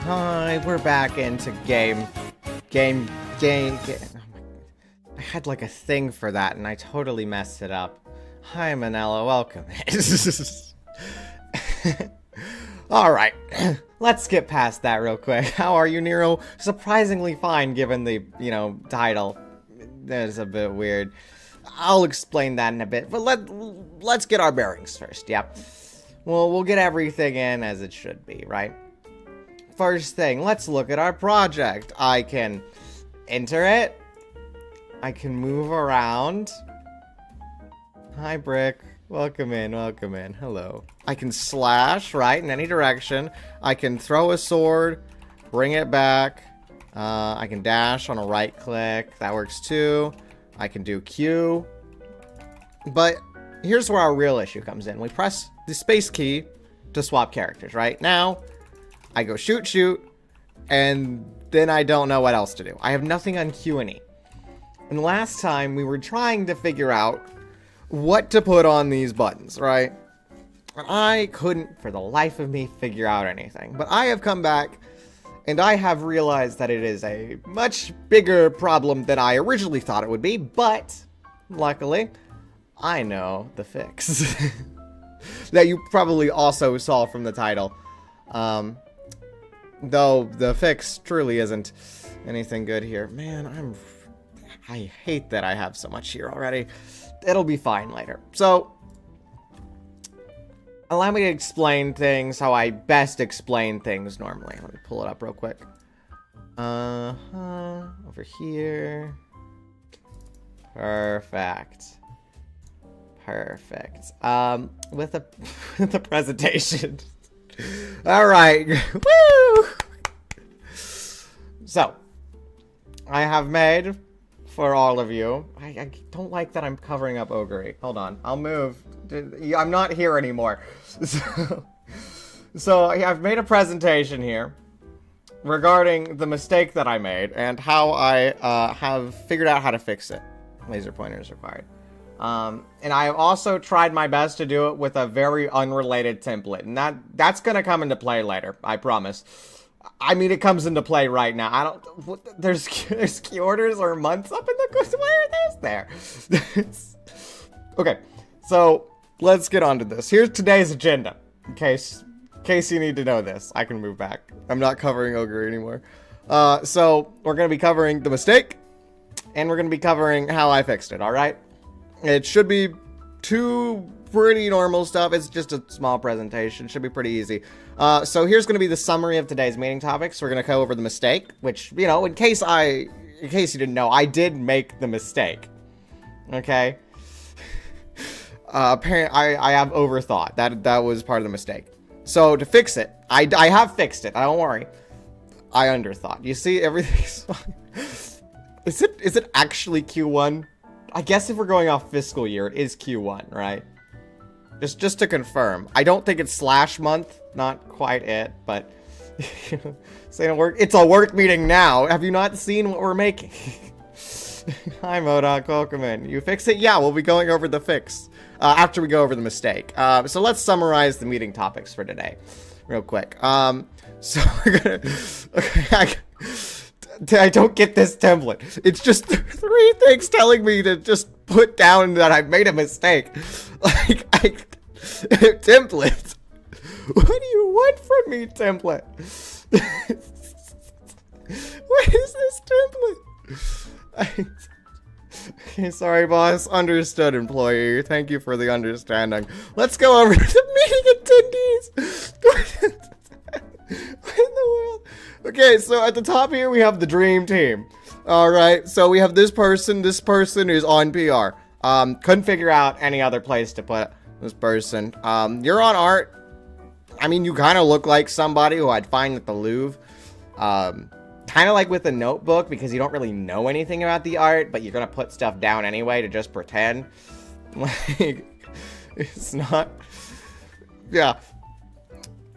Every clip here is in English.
Hi, we're back into game. Oh my, I had like a thing for that and I totally messed it up. Hi, Manella, welcome. Alright, let's skip past that real quick. How are you, Niro? Surprisingly fine given the, title. That's a bit weird. I'll explain that in a bit, but let's get our bearings first, yeah? Well, we'll get everything in as it should be, right? First thing, let's look at our project. I can enter it. I can move around. Hi, Brick. Welcome in, hello. I can slash, right, in any direction. I can throw a sword, bring it back. I can dash on a right click. That works too. I can do Q. But here's where our real issue comes in. We press the space key to swap characters, right? Now, I go shoot, and then I don't know what else to do. I have nothing on Q and E. And last time, we were trying to figure out what to put on these buttons, right? And I couldn't, for the life of me, figure out anything. But I have come back, and I have realized that it is a much bigger problem than I originally thought it would be, but luckily, I know the fix. That you probably also saw from the title. Though the fix truly isn't anything good here. Man, I hate that I have so much here already. It'll be fine later. So, allow me to explain things how I best explain things normally. Let me pull it up real quick. Over here. Perfect. With the presentation. Alright. Woo! So, I have made, for all of you, I don't like that I'm covering up Ogre. Hold on, I'll move. I'm not here anymore. So I've made a presentation here regarding the mistake that I made and how I have figured out how to fix it. Laser pointer is required. And I also tried my best to do it with a very unrelated template, and that's gonna come into play later, I promise. I mean, it comes into play right now. There's key orders or months up in the, why are those there? Okay, so let's get on to this. Here's today's agenda, in case you need to know this. I can move back. I'm not covering Ogre anymore. So we're gonna be covering the mistake, and we're gonna be covering how I fixed it, alright? It should be two pretty normal stuff. It's just a small presentation. Should be pretty easy. So here's going to be the summary of today's meeting topics. We're going to go over the mistake, which, in case you didn't know, I did make the mistake. Okay? Apparently, I have overthought. That was part of the mistake. So to fix it, I have fixed it. Don't worry. I underthought. You see, everything's fine. Is it actually Q1? I guess if we're going off fiscal year, it is Q1, right? Just to confirm. I don't think it's slash month. Not quite it, but it's a work meeting now. Have you not seen what we're making? Hi, Modok. Welcome in. You fix it? Yeah, we'll be going over the fix after we go over the mistake. So let's summarize the meeting topics for today real quick. So we're gonna... Okay, I don't get this template. It's just 3 things telling me to just put down that I made a mistake. Template. What do you want from me, template? What is this template? Okay, sorry, boss. Understood, employee. Thank you for the understanding. Let's go over to the meeting attendees. What in the world? Okay, so at the top here, we have the dream team. Alright, so we have this person. This person is on PR. Couldn't figure out any other place to put this person. You're on art. I mean, you kind of look like somebody who I'd find at the Louvre. Kind of like with a notebook, because you don't really know anything about the art, but you're gonna put stuff down anyway to just pretend. Like, it's not... Yeah.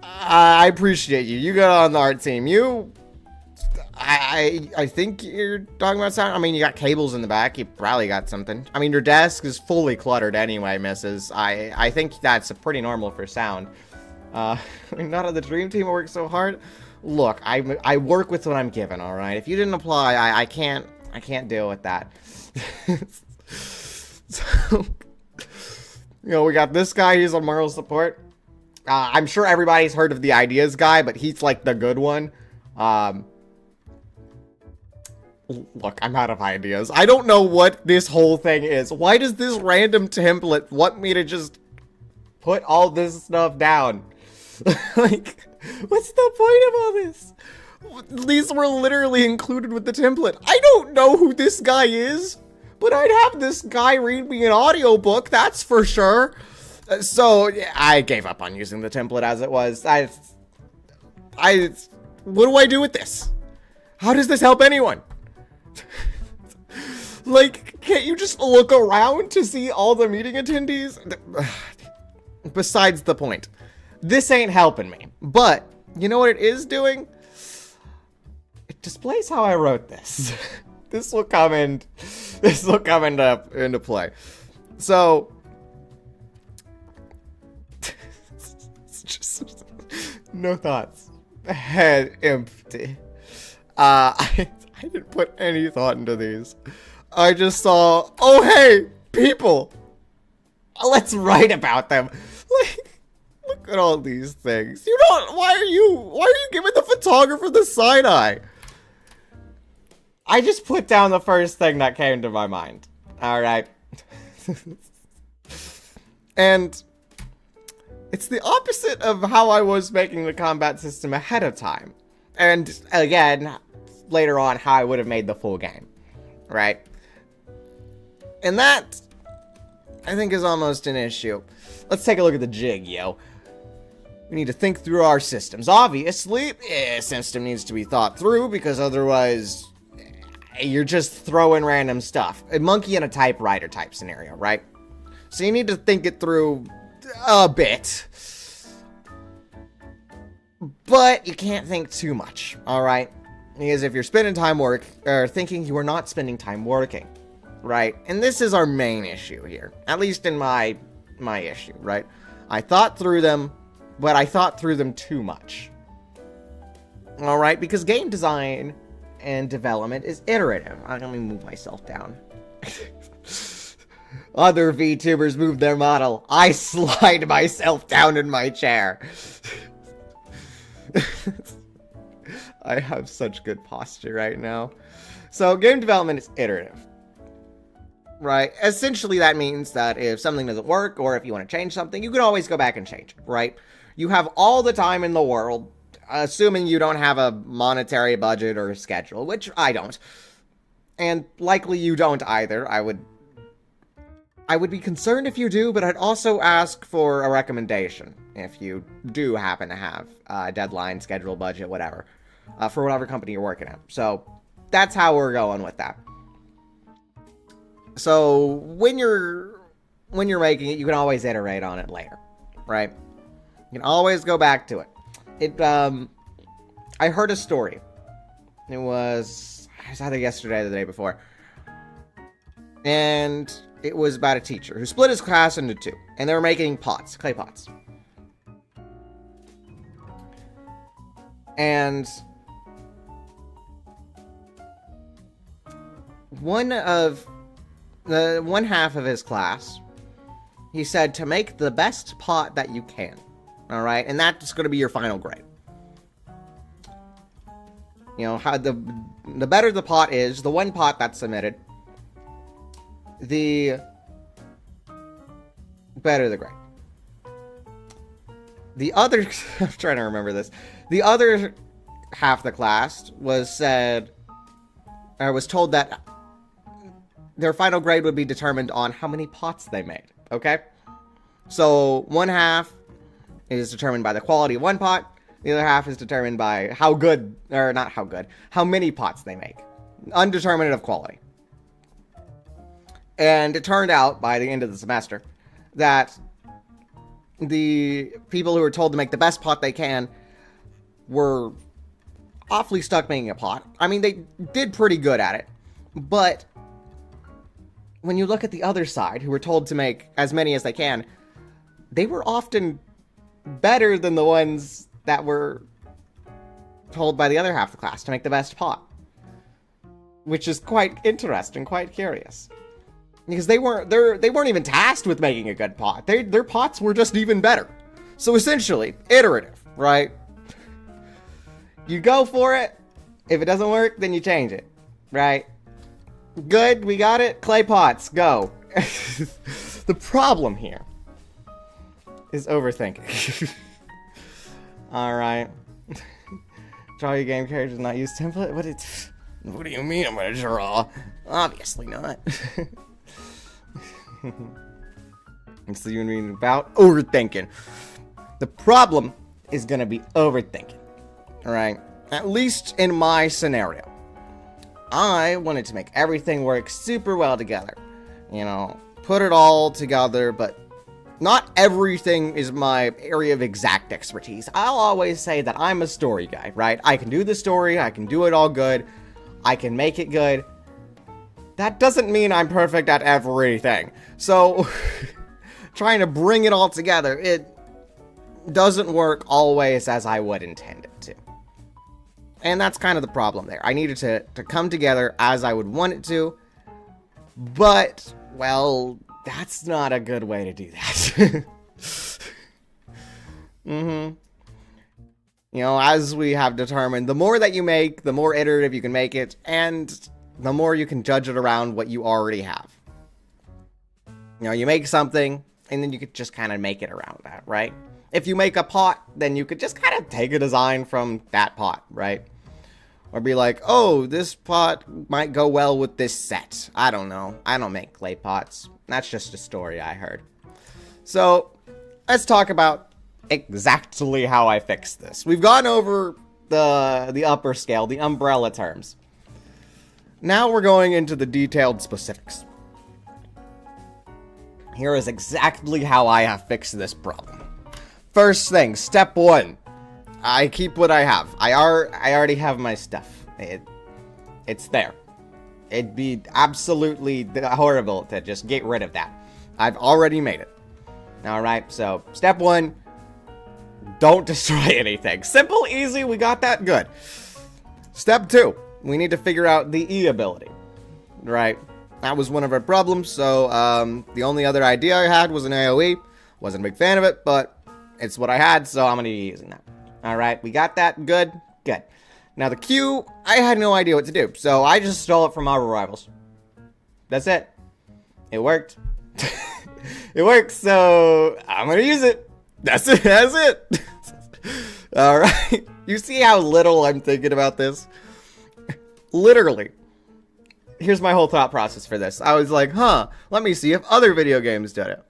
I appreciate you. You got on the art team. I think you're talking about sound. I mean, you got cables in the back. You probably got something. I mean, your desk is fully cluttered anyway, missus. I think that's pretty normal for sound. I mean, none of the dream team worked so hard. Look, I work with what I'm given, all right? If you didn't apply, I can't deal with that. So, we got this guy. He's on moral support. I'm sure everybody's heard of the ideas guy, but he's like the good one. Look, I'm out of ideas. I don't know what this whole thing is. Why does this random template want me to just put all this stuff down? Like, what's the point of all this? These were literally included with the template. I don't know who this guy is, but I'd have this guy read me an audiobook, that's for sure. So, I gave up on using the template as it was. What do I do with this? How does this help anyone? Like, can't you just look around to see all the meeting attendees? Besides the point. This ain't helping me. But, you know what it is doing? It displays how I wrote this. This will come into play. So, it's just no thoughts. Head empty. I didn't put any thought into these. I just saw, oh hey, people. Let's write about them. Like, look at all these things. Why are you giving the photographer the side eye? I just put down the first thing that came to my mind. Alright. And it's the opposite of how I was making the combat system ahead of time. And again, later on, how I would have made the full game. Right? And that, I think, is almost an issue. Let's take a look at the jig, yo. We need to think through our systems. Obviously, a system needs to be thought through, because otherwise, you're just throwing random stuff. A monkey and a typewriter type scenario, right? So you need to think it through a bit. But you can't think too much, alright? Because if you're spending time thinking, you are not spending time working. Right? And this is our main issue here. At least in my issue, right? I thought through them, but I thought through them too much. Alright? Because game design and development is iterative. Let me move myself down. Other VTubers move their model. I slide myself down in my chair. I have such good posture right now. So, game development is iterative. Right? Essentially, that means that if something doesn't work, or if you want to change something, you can always go back and change it, right? You have all the time in the world, assuming you don't have a monetary budget or a schedule, which I don't. And likely you don't either. I would be concerned if you do, but I'd also ask for a recommendation if you do happen to have a deadline, schedule, budget, whatever, for whatever company you're working at. So that's how we're going with that. So when you're making it, you can always iterate on it later, right? You can always go back to it. I heard a story. It was either yesterday or the day before. And it was about a teacher who split his class into two. And they were making pots, clay pots. And one half of his class, he said to make the best pot that you can. Alright? And that's going to be your final grade. You know, how the better the pot is, the one pot that's submitted, the better the grade. The other, I'm trying to remember this. The other half of the class was told that their final grade would be determined on how many pots they made, okay? So, one half is determined by the quality of one pot, the other half is determined by how many pots they make. Undeterminate of quality. And it turned out, by the end of the semester, that the people who were told to make the best pot they can were awfully stuck making a pot. I mean, they did pretty good at it, but when you look at the other side, who were told to make as many as they can, they were often better than the ones that were told by the other half of the class to make the best pot. Which is quite interesting, quite curious. Because they weren't even tasked with making a good pot. Their pots were just even better. So essentially, iterative, right? You go for it. If it doesn't work, then you change it, right? Good, we got it. Clay pots, go. The problem here is overthinking. Alright. Draw your game characters, not use template? What do you mean I'm gonna draw? Obviously not. So you mean about overthinking. The problem is gonna be overthinking. Alright? At least in my scenario. I wanted to make everything work super well together. You know, put it all together, but not everything is my area of exact expertise. I'll always say that I'm a story guy, right? I can do the story, I can do it all good, I can make it good. That doesn't mean I'm perfect at everything. So, trying to bring it all together, it doesn't work always as I would intend it to. And that's kind of the problem there. I needed to come together as I would want it to, but, well, that's not a good way to do that. You know, as we have determined, the more that you make, the more iterative you can make it, and the more you can judge it around what you already have. You know, you make something, and then you could just kind of make it around that, right? If you make a pot, then you could just kind of take a design from that pot, right? Or be like, oh, this pot might go well with this set. I don't know. I don't make clay pots. That's just a story I heard. So, let's talk about exactly how I fixed this. We've gone over the upper scale, the umbrella terms. Now we're going into the detailed specifics. Here is exactly how I have fixed this problem. First thing, step 1. I keep what I have. I already have my stuff. It's there. It'd be absolutely horrible to just get rid of that. I've already made it. Alright, so step 1, don't destroy anything. Simple, easy, we got that, good. Step 2, we need to figure out the E ability. Right, that was one of our problems, so the only other idea I had was an AoE. Wasn't a big fan of it, but it's what I had, so I'm going to be using that. Alright, we got that, good, good. Now the Q, I had no idea what to do, so I just stole it from Marvel Rivals. That's it. It worked. It works, so I'm gonna use it. That's it, that's it. Alright, you see how little I'm thinking about this? Literally. Here's my whole thought process for this. I was like, let me see if other video games did it.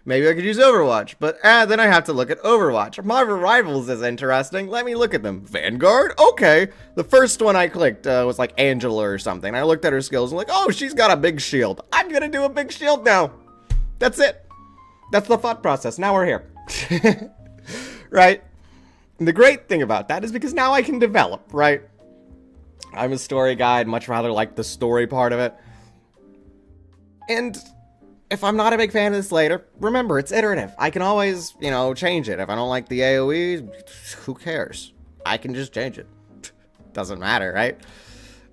Maybe I could use Overwatch, but then I have to look at Overwatch. Marvel Rivals is interesting. Let me look at them. Vanguard? Okay. The first one I clicked was like Angela or something. I looked at her skills and like, oh, she's got a big shield. I'm gonna do a big shield now. That's it. That's the thought process. Now we're here. Right? And the great thing about that is because now I can develop, right? I'm a story guy. I'd much rather like the story part of it. And if I'm not a big fan of this later, remember, it's iterative. I can always, you know, change it. If I don't like the AoE, who cares? I can just change it. Doesn't matter, right?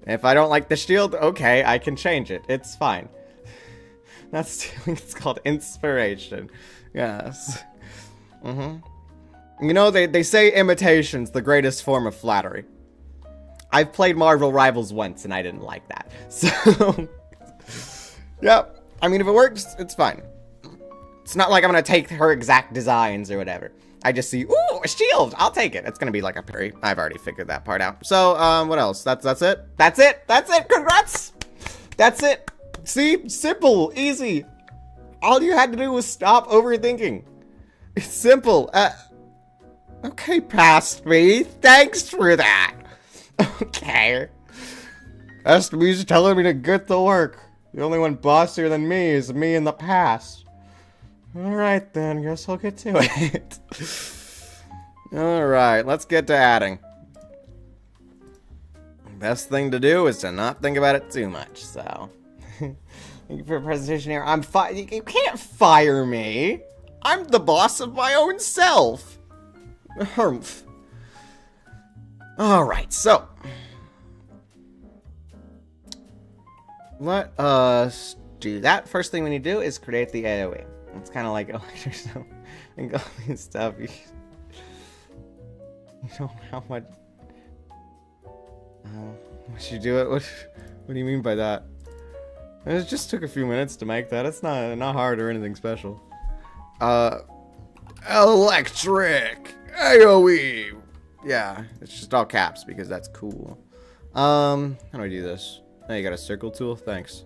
If I don't like the shield, okay, I can change it. It's fine. It's called inspiration. Yes. You know, they say imitation's the greatest form of flattery. I've played Marvel Rivals once, and I didn't like that. So, yeah. I mean, if it works, it's fine. It's not like I'm gonna take her exact designs or whatever. I just see, ooh, a shield! I'll take it. It's gonna be like a parry. I've already figured that part out. So, what else? That's it? That's it! That's it! Congrats! That's it! See? Simple. Easy. All you had to do was stop overthinking. It's simple. Okay, past me. Thanks for that. Okay. Past me's telling me to get to work. The only one bossier than me is me in the past. Alright then, guess I'll get to it. Alright, let's get to adding. Best thing to do is to not think about it too much, so. Thank you for a presentation here. You can't fire me. I'm the boss of my own self. Alright, so let us do that. First thing we need to do is create the AoE. It's kind of like electric and all these stuff. You don't know how much. Once you do it, what do you mean by that? It just took a few minutes to make that. It's not hard or anything special. Electric AoE. Yeah, it's just all caps because that's cool. How do I do this? Oh, you got a circle tool? Thanks.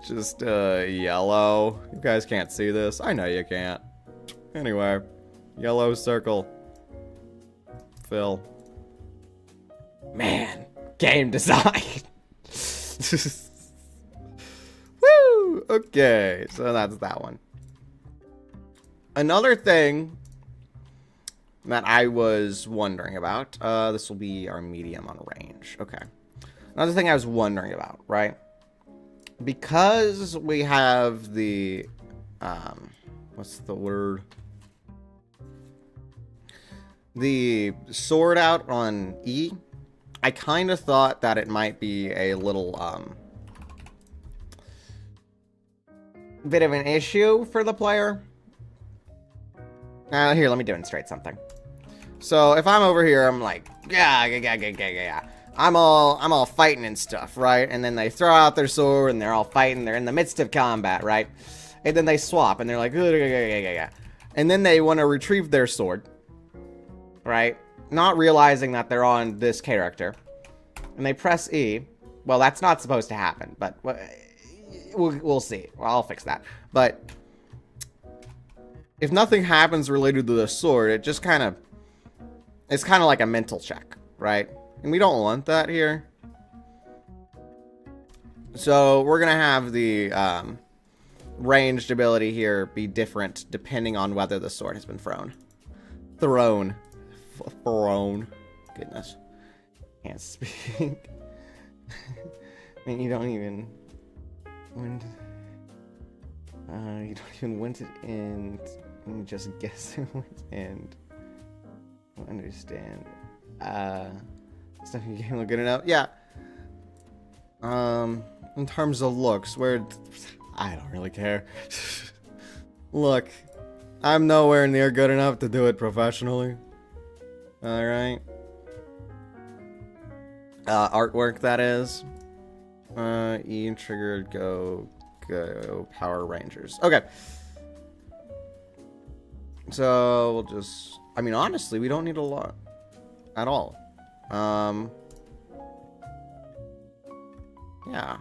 Just yellow. You guys can't see this. I know you can't. Anyway, yellow circle. Fill. Man, game design. Woo! Okay, so that's that one. Another thing that I was wondering about, this will be our medium on range. Okay. Another thing I was wondering about, right? Because we have the, what's the word? The sword out on E, I kind of thought that it might be a little, bit of an issue for the player. Here, let me demonstrate something. So if I'm over here, I'm like, yeah. I'm all fighting and stuff, right? And then they throw out their sword and they're all fighting. They're in the midst of combat, right? And then they swap and they're like, yeah. And then they want to retrieve their sword, right? Not realizing that they're on this character. And they press E. Well, that's not supposed to happen, but we'll see. Well, I'll fix that. But if nothing happens related to the sword, it just kind of, it's kind of like a mental check, right? And we don't want that here. So we're going to have the ranged ability here be different depending on whether the sword has been thrown. Thrown. Goodness. Can't speak. I mean, you don't even... you don't even want it in... You just guess it went and... I don't understand. Stuff you can't look good enough. Yeah. In terms of looks, I don't really care. Look, I'm nowhere near good enough to do it professionally. Alright. Artwork, that is. E triggered, go, Power Rangers. Okay. So, we'll just... I mean, honestly, we don't need a lot. At all. Yeah.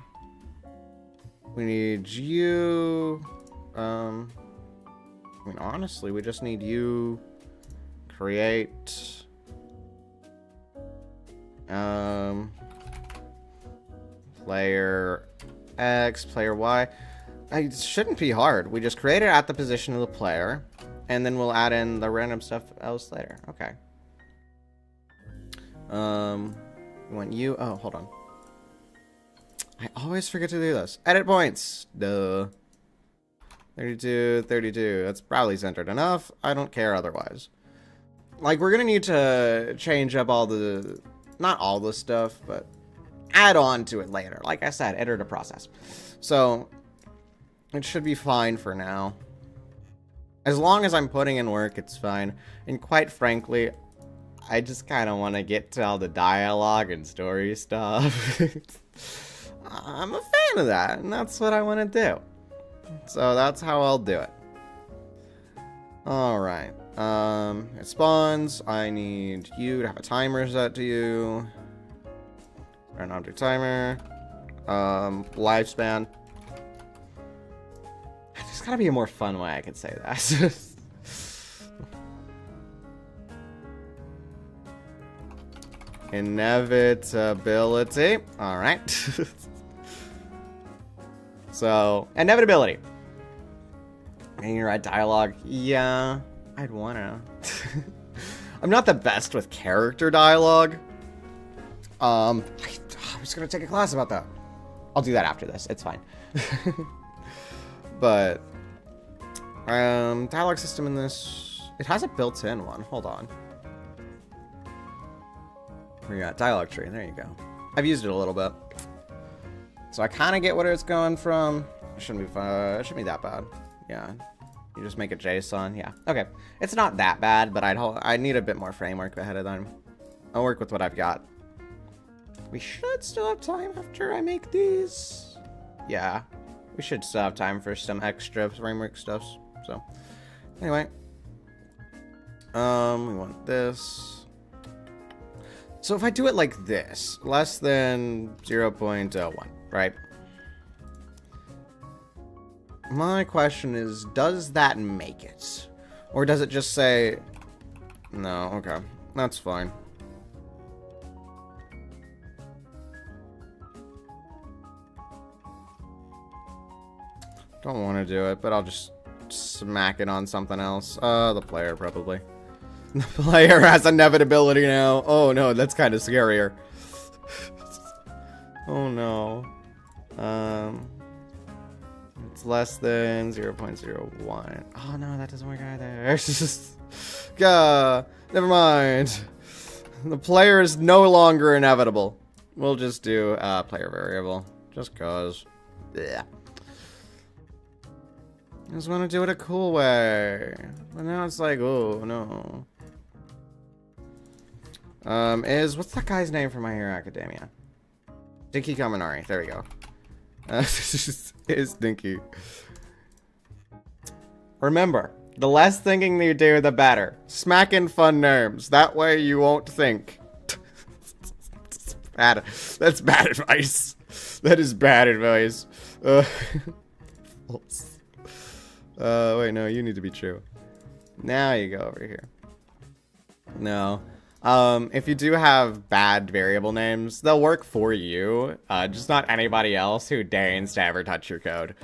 We need you. I mean, honestly, we just need you. Create. Player X, player Y. It shouldn't be hard. We just create it at the position of the player, and then we'll add in the random stuff else later. Okay. We want you. Oh, hold on. I always forget to do this. Edit points. Duh. 32, 32. That's probably centered enough. I don't care otherwise. Like, we're gonna need to change up all the... Not all the stuff, but add on to it later. Like I said, iterative process. So, it should be fine for now. As long as I'm putting in work, it's fine. And quite frankly, I just kind of want to get to all the dialogue and story stuff. I'm a fan of that, and that's what I want to do. So that's how I'll do it. Alright. It spawns. I need you to have a timer set to you. Start an object timer. Lifespan. There's gotta be a more fun way I could say that. Inevitability. Alright. So, inevitability. And you're at dialogue. Yeah, I'd wanna. I'm not the best with character dialogue. I was gonna take a class about that. I'll do that after this. It's fine. But, dialogue system in this... It has a built-in one. Hold on. We got dialogue tree. There you go. I've used it a little bit, so I kind of get what it's going from. It shouldn't be that bad. Yeah, you just make a JSON. Yeah, okay. It's not that bad, but I need a bit more framework ahead of time. I'll work with what I've got. We should still have time after I make these. Yeah, we should still have time for some extra framework stuff. So, anyway, we want this. So if I do it like this, less than 0.1, right? My question is, does that make it? Or does it just say, no, okay, that's fine. Don't want to do it, but I'll just smack it on something else. The player, probably. The player has inevitability now. Oh no, that's kind of scarier. Oh no. It's less than 0.01. Oh no, that doesn't work either. Never mind. The player is no longer inevitable. We'll just do player variable. Just cause. Yeah. I just want to do it a cool way. But now it's like, oh no. What's that guy's name from My Hero Academia? Dinky Kaminari. There we go. Is Dinky. Remember, the less thinking you do, the better. Smacking fun names. That way you won't think. Bad. That's bad advice. That is bad advice. Wait, no, you need to be true. Now you go over here. No. If you do have bad variable names, they'll work for you. Just not anybody else who deigns to ever touch your code.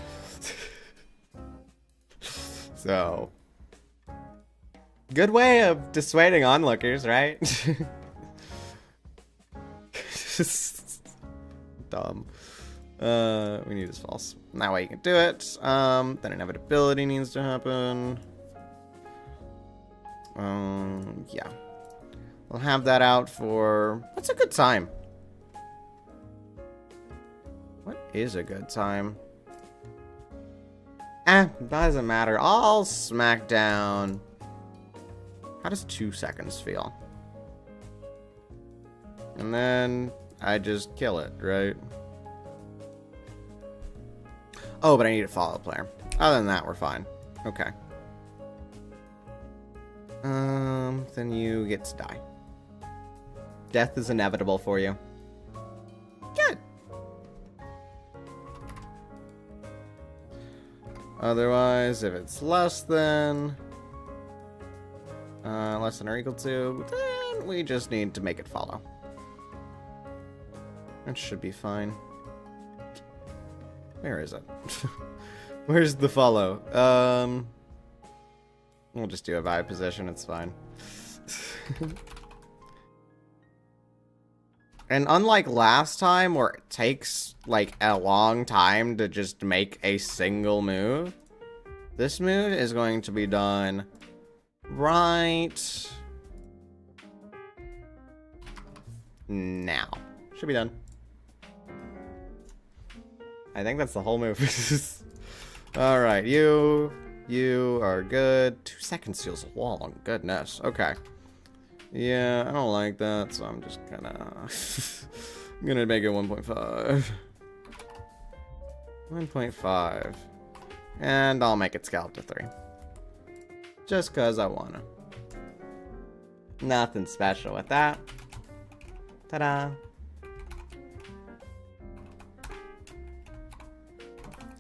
So. Good way of dissuading onlookers, right? Dumb. We need this false. That way you can do it. Then inevitability needs to happen. Yeah. We'll have that out for... What's a good time? What is a good time? Doesn't matter. I'll smack down. How does 2 seconds feel? And then I just kill it, right? Oh, but I need to follow the player. Other than that, we're fine. Okay. Then you get to die. Death is inevitable for you. Good. Otherwise, if it's less than or equal to, then we just need to make it follow. That should be fine. Where is it? Where's the follow? We'll just do a vibe position, it's fine. And unlike last time, where it takes, like, a long time to just make a single move, this move is going to be done right now. Should be done. I think that's the whole move. Alright, you are good. 2 seconds feels long. Goodness. Okay. Yeah, I don't like that, so I'm just gonna... I'm gonna make it 1.5. 1.5. And I'll make it scale up to 3. Just cause I wanna. Nothing special with that. Ta-da!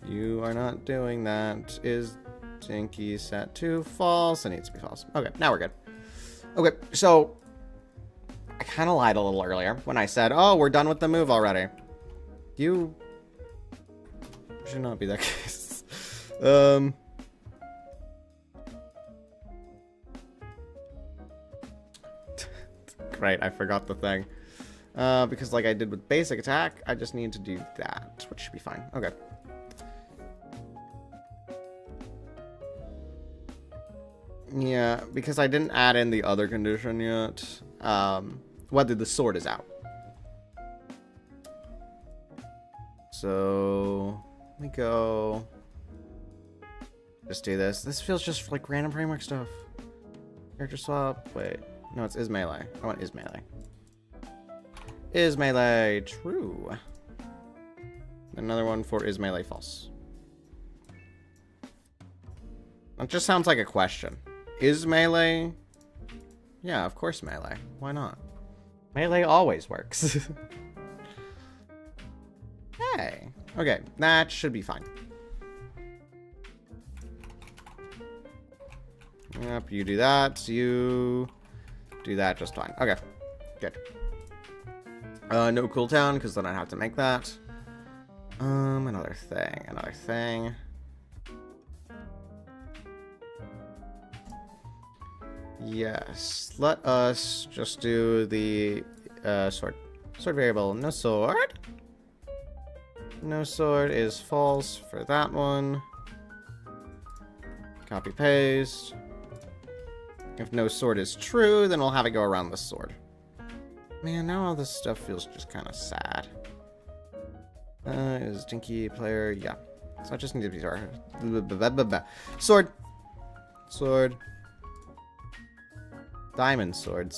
You are not doing that. Is Dinky set to false? It needs to be false. Okay, now we're good. Okay, so I kind of lied a little earlier when I said, oh, we're done with the move already. You should not be that case. Great, I forgot the thing. Because like I did with basic attack, I just need to do that, which should be fine. Okay. Yeah, because I didn't add in the other condition yet. whether the sword is out. So let me go. Just do this. This feels just like random framework stuff. Character swap. Wait. No, it's is melee. I want is melee. Is melee true? Another one for is melee false. That just sounds like a question. Is melee? Yeah, of course melee. Why not? Melee always works. Hey. Okay, that should be fine. Yep, you do that. You do that just fine. Okay, good. No cooldown, because then I have to make that. Another thing. Yes, let us just do the sword variable. No sword. No sword is false for that one. Copy paste. If no sword is true, then we'll have it go around the sword. Man, now all this stuff feels just kind of sad. Is Dinky player? Yeah. So I just need to be sword. Sword. Diamond sword.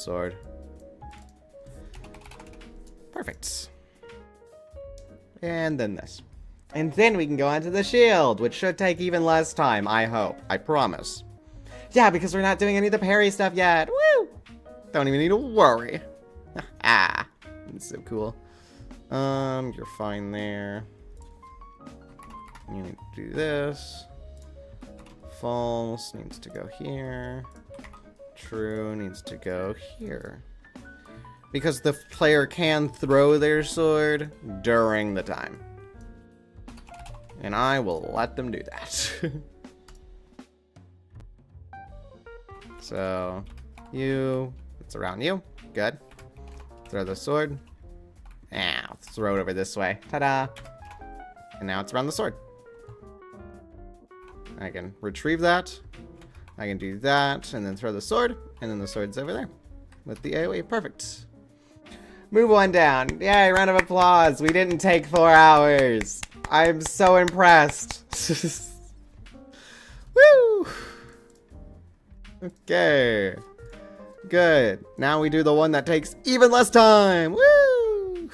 Perfect. And then this. And then we can go on to the shield, which should take even less time, I hope. I promise. Yeah, because we're not doing any of the parry stuff yet. Woo! Don't even need to worry. Ah, that's so cool. You're fine there. You need to do this. False needs to go here. True needs to go here. Because the player can throw their sword during the time. And I will let them do that. So, it's around you. Good. Throw the sword. Ah, throw it over this way. Ta-da! And now it's around the sword. I can retrieve that. I can do that, and then throw the sword, and then the sword's over there. With the AoE, perfect. Move one down. Yay, round of applause. We didn't take 4 hours. I'm so impressed. Woo! Okay. Good. Now we do the one that takes even less time. Woo!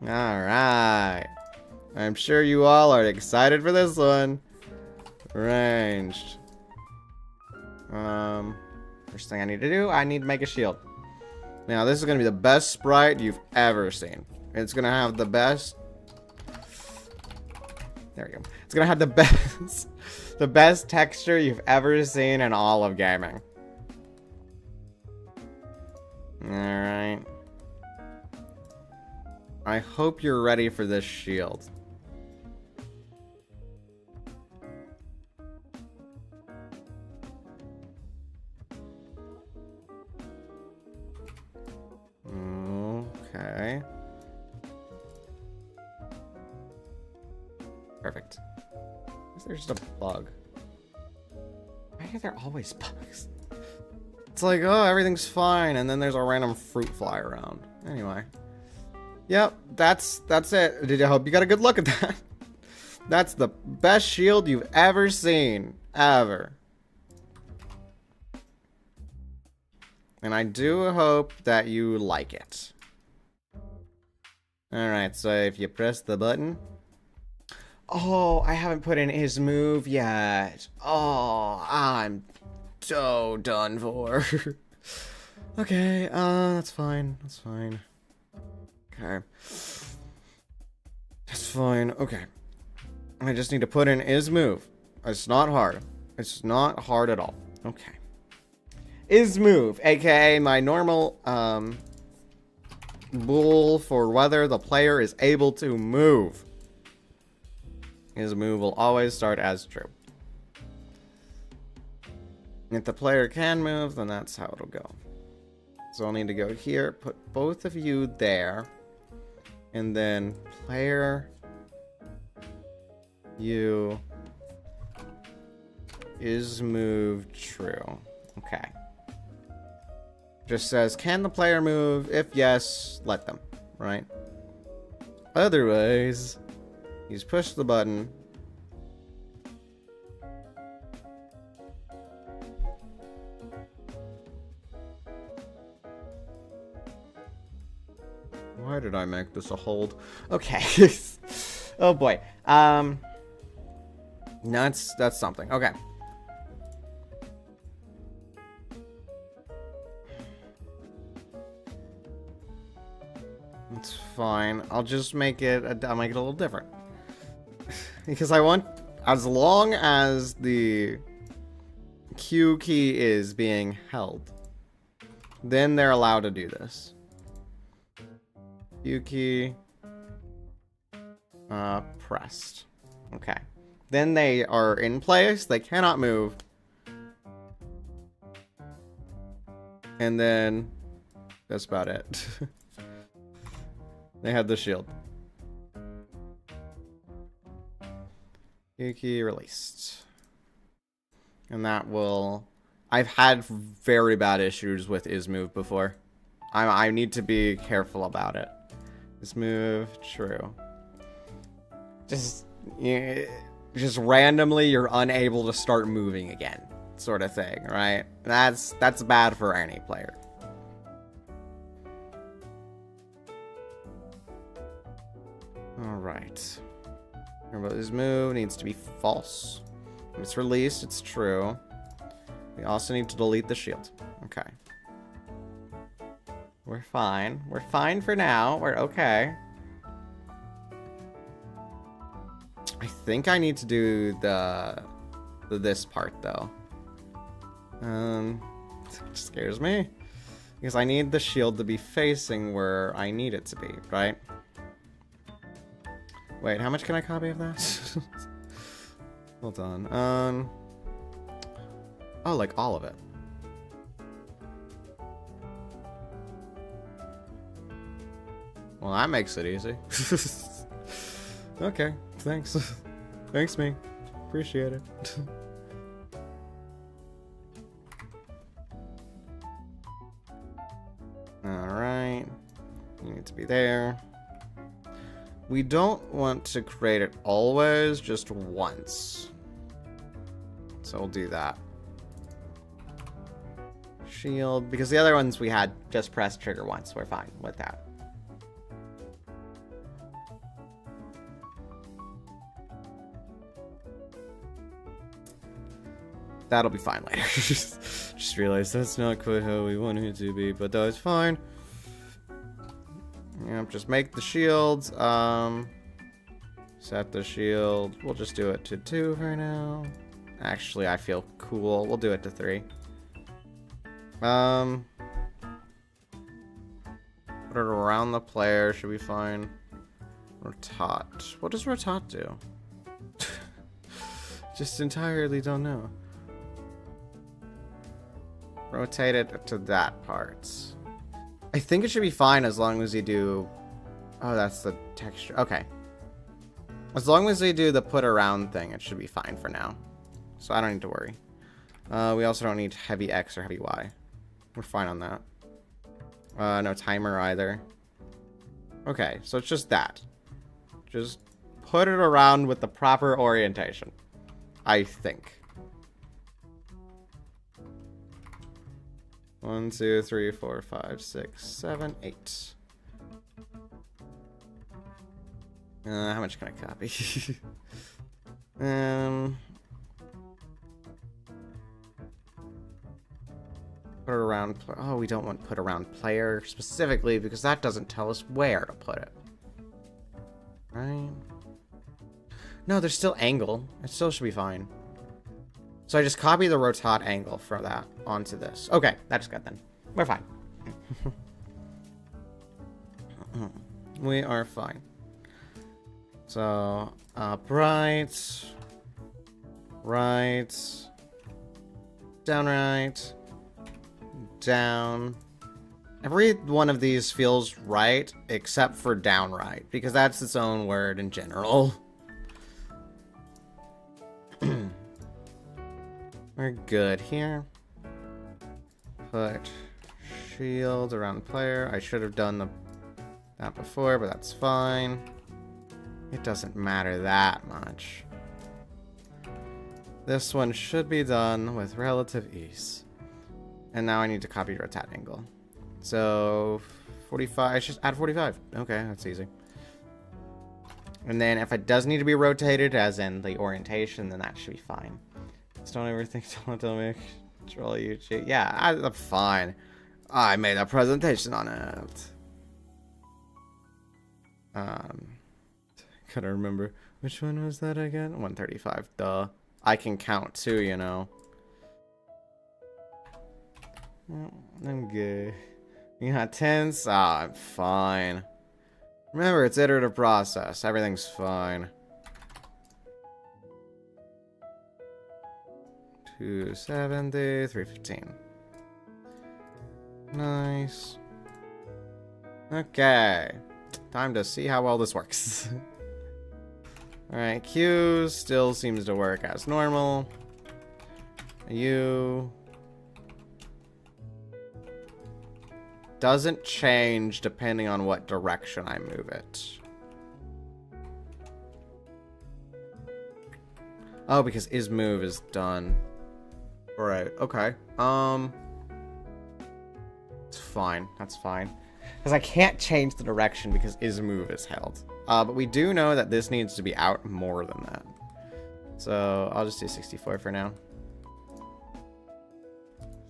Alright. I'm sure you all are excited for this one. Ranged. First thing I need to do, I need to make a shield. Now, this is going to be the best sprite you've ever seen. It's going to have the best... There we go. It's going to have the best... the best texture you've ever seen in all of gaming. Alright. I hope you're ready for this shield. Okay. Perfect. Is there just a bug? Why are there always bugs? It's like, oh, everything's fine, and then there's a random fruit fly around. Anyway. Yep, that's it. I hope you got a good look at that. That's the best shield you've ever seen. Ever. And I do hope that you like it. Alright, so if you press the button... Oh, I haven't put in his move yet. Oh, I'm so done for. Okay, that's fine. That's fine. Okay. That's fine. Okay. I just need to put in his move. It's not hard. It's not hard at all. Okay. Is move, aka my normal rule for whether the player is able to move. His move will always start as true. If the player can move, then that's how it'll go. So I'll need to go here, put both of you there, and then player, you, is move true. Okay. Just says, can the player move? If yes, let them, right? Otherwise, he's pushed the button. Why did I make this a hold? Okay. Oh boy. That's something. Okay. It's fine. I'll just make it a little different. Because I want, as long as the Q key is being held, then they're allowed to do this. Q key pressed. Okay. Then they are in place. They cannot move. And then that's about it. They have the shield. Q key released. And that will... I've had very bad issues with is move before. I need to be careful about it. Is move true. Just randomly you're unable to start moving again, sort of thing, right? That's bad for any player. All right. Remember, this move needs to be false. If it's released, it's true. We also need to delete the shield. Okay. We're fine. We're fine for now. We're okay. I think I need to do this part though. It scares me because I need the shield to be facing where I need it to be, right? Wait, how much can I copy of that? Hold on. Oh, like all of it. Well, that makes it easy. Okay, thanks. Thanks, me. Appreciate it. Alright. You need to be there. We don't want to create it always, just once. So we'll do that. Shield, because the other ones we had just press trigger once. We're fine with that. That'll be fine later. Just realized that's not quite how we wanted it to be, but that's fine. Yep, just make the shields. Set the shield. We'll just do it to 2 for now. Actually, I feel cool. We'll do it to 3. Put it around the player. Should be fine. Rotate. What does rotate do? Just entirely don't know. Rotate it to that part. I think it should be fine as long as you do... Oh, that's the texture. Okay. As long as they do the put around thing, it should be fine for now. So I don't need to worry. We also don't need heavy X or heavy Y. We're fine on that. No timer either. Okay, so it's just that. Just put it around with the proper orientation. I think. 1, 2, 3, 4, 5, 6, 7, 8. How much can I copy? Put it around. Oh, we don't want put around player specifically because that doesn't tell us where to put it. Right? No, there's still angle. It still should be fine. So I just copy the rotate angle from that onto this. Okay, that's good then. We're fine. We are fine. So, up, right, down, right, down. Every one of these feels right, except for down right, because that's its own word in general. We're good here. Put Shield around player. I should have done that before, but that's fine. It doesn't matter that much. This one should be done with relative ease. And now I need to copy rotate angle. So 45, I should add 45. Okay, that's easy. And then if it does need to be rotated, as in the orientation, then that should be fine. Just don't ever think don't tell me control YouTube. Yeah, I'm fine. I made a presentation on it. Gotta remember. Which one was that again? 135. Duh. I can count too, you know. I'm good. You got tense? Ah, I'm fine. Remember, it's iterative process. Everything's fine. 270, 315. Nice. Okay. Time to see how well this works. Alright, Q still seems to work as normal. U doesn't change depending on what direction I move it. Oh, because is move is done. Alright, okay. It's fine. That's fine. Because I can't change the direction because is move is held. But we do know that this needs to be out more than that. So I'll just do 64 for now.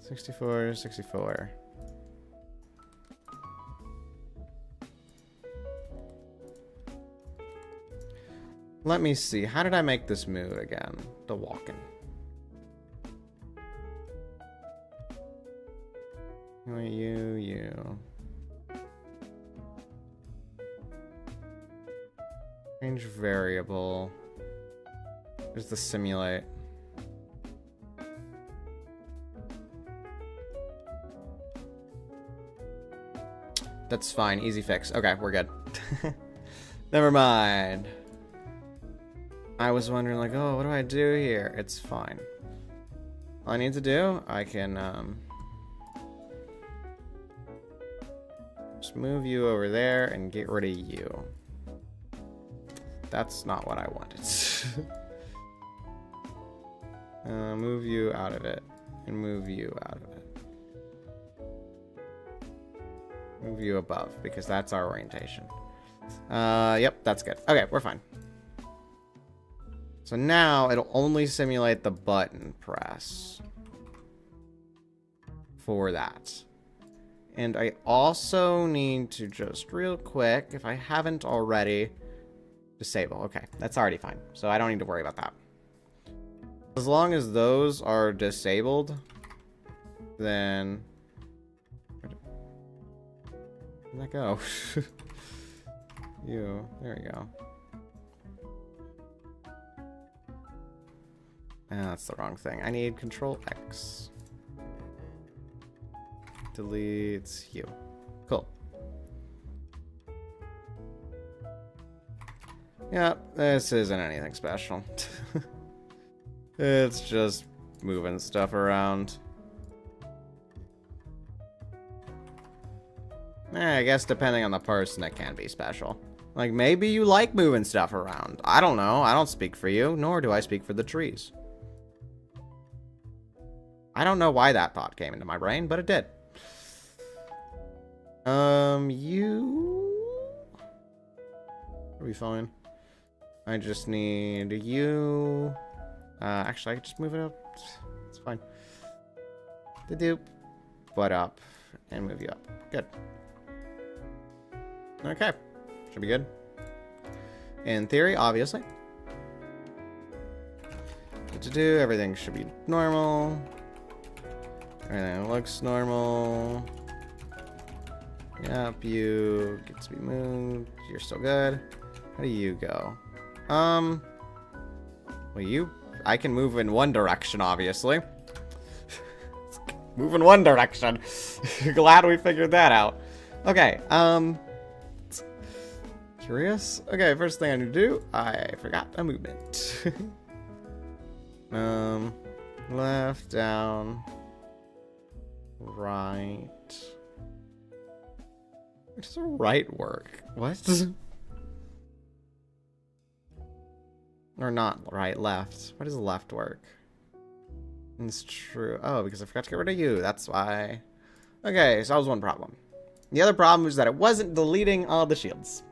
64, 64. Let me see. How did I make this move again? The walking. You. Range variable. There's the simulate. That's fine. Easy fix. Okay, we're good. Never mind. I was wondering, like, oh, what do I do here? It's fine. All I need to do, I can, just move you over there and get rid of you. That's not what I wanted. Move you out of it. And move you out of it. Move you above, because that's our orientation. Yep, that's good. Okay, we're fine. So now it'll only simulate the button press for that. And I also need to just real quick, if I haven't already, disable. Okay, that's already fine. So I don't need to worry about that. As long as those are disabled, then... Where'd that go? You. There we go. That's the wrong thing. I need Control X. Delete you. Cool. Yeah, this isn't anything special. It's just moving stuff around. I guess depending on the person, it can be special. Like, maybe you like moving stuff around. I don't know. I don't speak for you, nor do I speak for the trees. I don't know why that thought came into my brain, but it did. You... Are we fine? I just need you... actually, I can just move it up. It's fine. The dupe. Butt up. And move you up. Good. Okay. Should be good. In theory, obviously. What to do. Everything should be normal. Everything looks normal. Yep, you get to be moved. You're still good. How do you go? Well, I can move in one direction, obviously. Move in one direction. Glad we figured that out. Okay, curious? Okay, first thing I need to do, I forgot a movement. Left, down, right. Does right work? What? Or not right, left. Why does left work? It's true. Oh, because I forgot to get rid of you. That's why. Okay, so that was one problem. The other problem was that it wasn't deleting all the shields.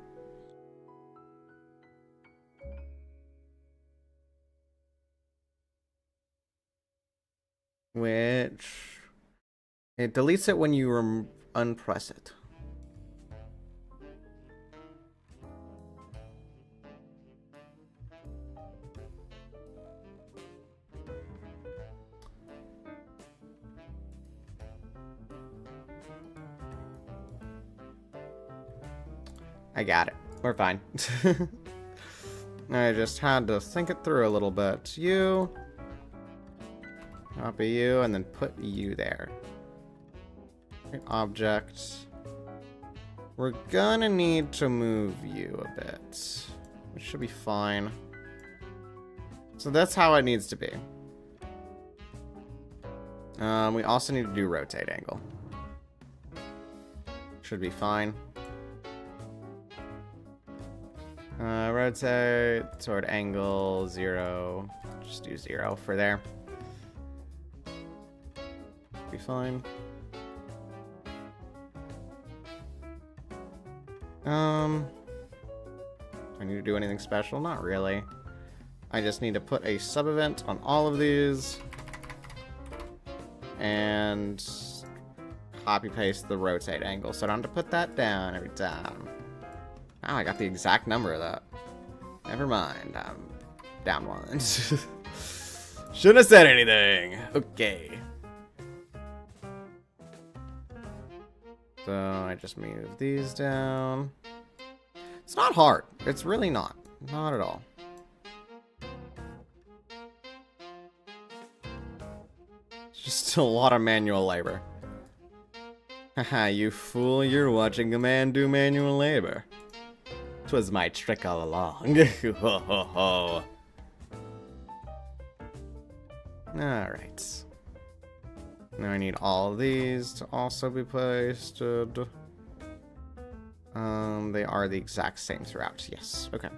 Which... It deletes it when you unpress it. I got it. We're fine. I just had to think it through a little bit. You. Copy you, and then put you there. Object. We're gonna need to move you a bit. Which should be fine. So that's how it needs to be. We also need to do rotate angle. Should be fine. Rotate toward angle 0. Just do 0 for there. Be fine. Do I need to do anything special? Not really. I just need to put a sub event on all of these and copy paste the rotate angle, so I don't have to put that down every time. Oh, I got the exact number of that. Never mind, I'm down one. Shouldn't have said anything. Okay. So I just move these down. It's not hard. It's really not. Not at all. It's just a lot of manual labor. Haha, you fool. You're watching a man do manual labor. 'Twas my trick all along. Ho ho ho. Alright. Now I need all of these to also be pasted. They are the exact same throughout. Yes. Okay.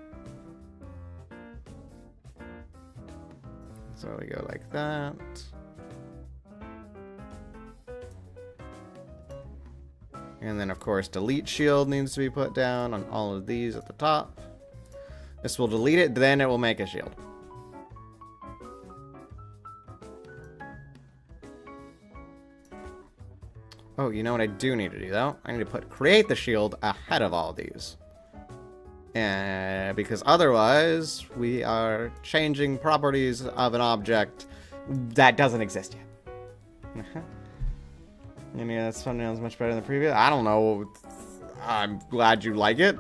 So we go like that. And then, of course, delete shield needs to be put down on all of these at the top. This will delete it, then it will make a shield. Oh, you know what I do need to do, though? I need to create the shield ahead of all of these. Because otherwise, we are changing properties of an object that doesn't exist yet. And yeah, this thumbnail is much better than the previous. I don't know. I'm glad you like it.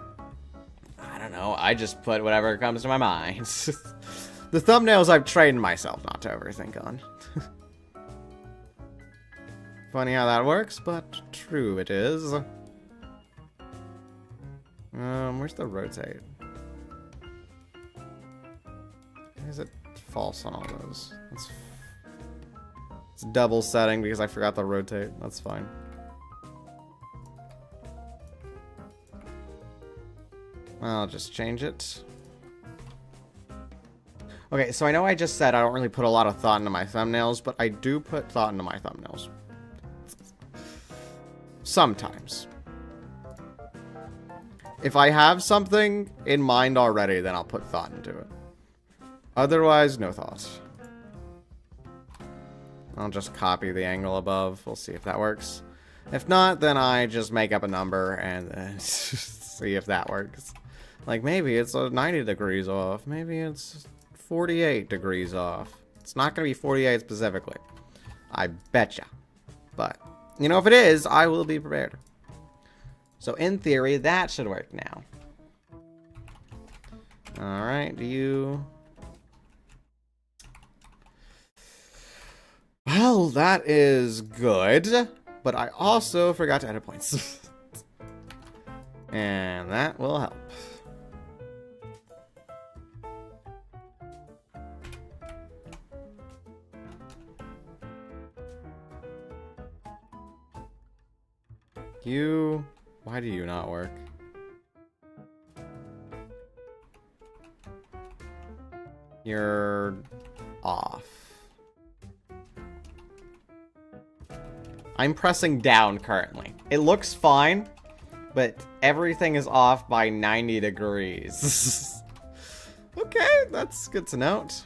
I don't know. I just put whatever comes to my mind. The thumbnails I've trained myself not to overthink on. Funny how that works, but true it is. Where's the rotate? Why is it false on all those? It's double setting because I forgot the rotate. That's fine. I'll just change it. Okay, so I know I just said I don't really put a lot of thought into my thumbnails, but I do put thought into my thumbnails. Sometimes. If I have something in mind already, then I'll put thought into it. Otherwise, no thought. I'll just copy the angle above. We'll see if that works. If not, then I just make up a number and then see if that works. Like, maybe it's 90 degrees off. Maybe it's 48 degrees off. It's not going to be 48 specifically. I betcha. But, you know, if it is, I will be prepared. So, in theory, that should work now. Alright, do you... Well, that is good, but I also forgot to edit points. And that will help. You Why do you not work? You're off. I'm pressing down currently. It looks fine, but everything is off by 90 degrees. Okay, that's good to note.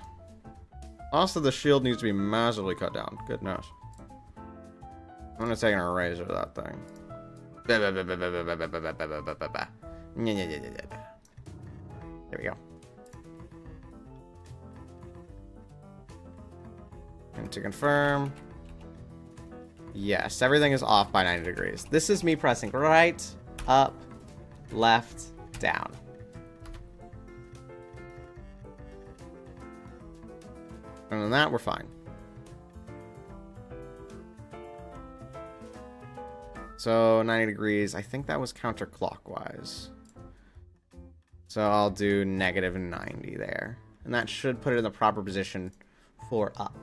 Also, the shield needs to be massively cut down. Good note. I'm gonna take an eraser of that thing. There we go. And to confirm, yes, everything is off by 90 degrees. This is me pressing right, up, left, down. Other than that, we're fine. So 90 degrees, I think that was counterclockwise. So I'll do negative 90 there. And that should put it in the proper position for up.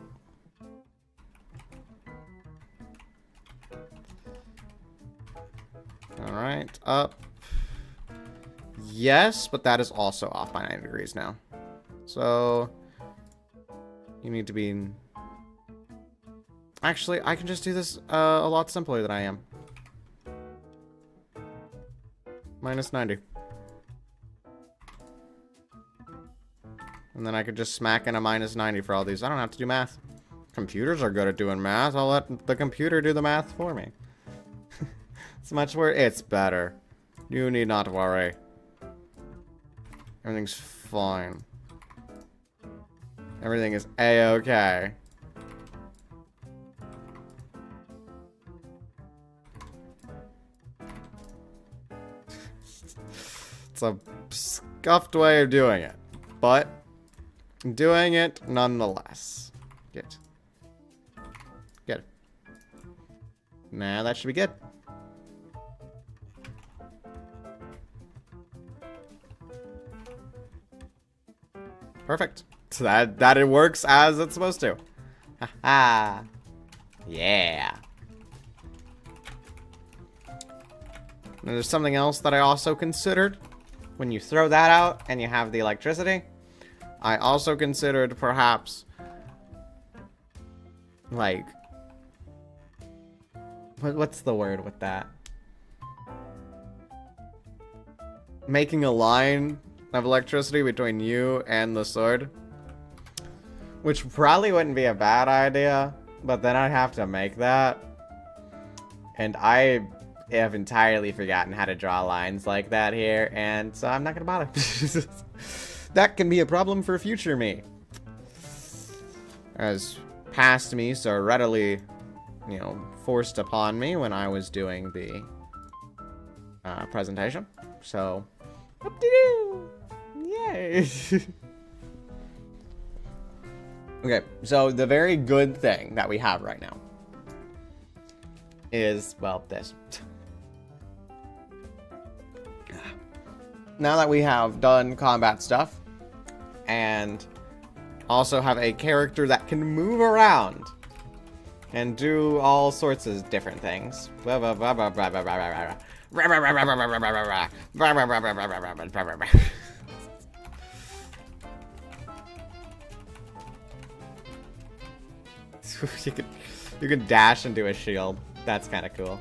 Alright, up. Yes, but that is also off by 90 degrees now. So you need to be in... Actually, I can just do this a lot simpler than I am. Minus 90. And then I could just smack in a minus 90 for all these. I don't have to do math. Computers are good at doing math. I'll let the computer do the math for me. It's much where it's better. You need not worry. Everything's fine. Everything is a-okay. It's a scuffed way of doing it, but doing it nonetheless. Good. Good. Nah, that should be good. Perfect. So that it works as it's supposed to. Haha. Yeah. And there's something else that I also considered. When you throw that out and you have the electricity, I also considered perhaps like what's the word with that? Making a line of electricity between you and the sword. Which probably wouldn't be a bad idea, but then I'd have to make that. And I have entirely forgotten how to draw lines like that here, and so I'm not gonna bother. That can be a problem for future me. As past me so readily, you know, forced upon me when I was doing the presentation. So, whoop-de-doo! Yay! Okay, so the very good thing that we have right now is, well, this. Now that we have done combat stuff, and also have a character that can move around and do all sorts of different things. You can dash into a shield. That's kind of cool.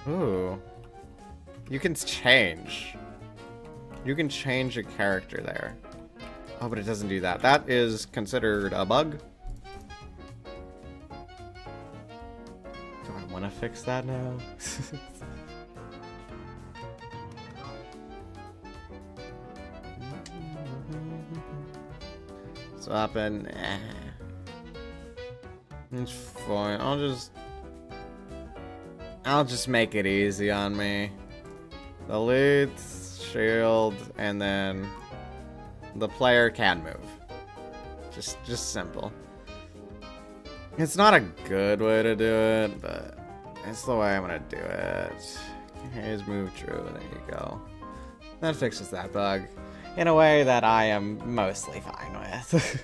Ooh. You can change. You can change your character there. Oh, but it doesn't do that. That is considered a bug. Do I want to fix that now? Swap in. It's fine. I'll just make it easy on me. Delete, shield, and then the player can move. Just simple. It's not a good way to do it, but it's the way I'm gonna do it. Here's move true, there you go. That fixes that bug in a way that I am mostly fine with.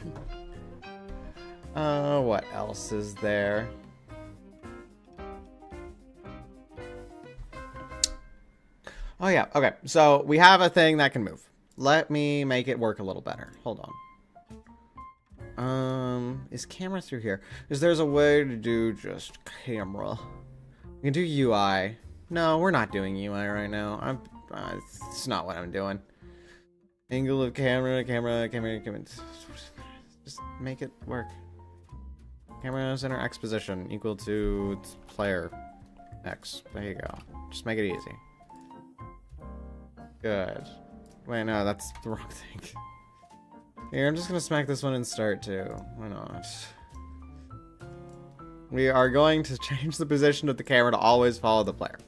What else is there? Oh yeah, okay. So we have a thing that can move. Let me make it work a little better. Hold on. Is camera through here? Because there's a way to do just camera. We can do UI. No, we're not doing UI right now. It's not what I'm doing. Angle of camera. Just make it work. Camera center X position equal to player X. There you go. Just make it easy. Good. Wait, no, that's the wrong thing. Here, I'm just gonna smack this one and start too. Why not? We are going to change the position of the camera to always follow the player.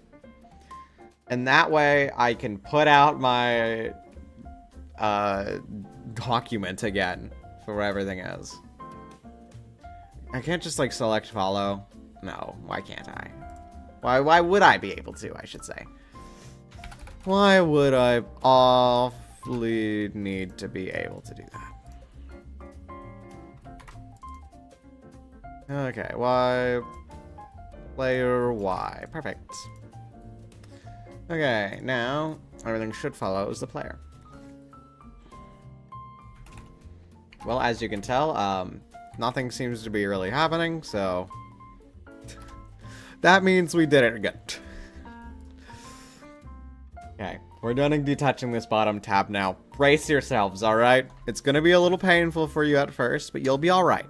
And that way, I can put out my document again for where everything is. I can't just like select follow. No, why can't I? Why would I be able to, I should say. Why would I awfully need to be able to do that? Okay, Y, player Y, perfect. Okay, now everything should follow as the player. Well, as you can tell, nothing seems to be really happening, so that means we did it good. Okay, we're done detaching this bottom tab now. Brace yourselves, alright? It's gonna be a little painful for you at first, but you'll be alright.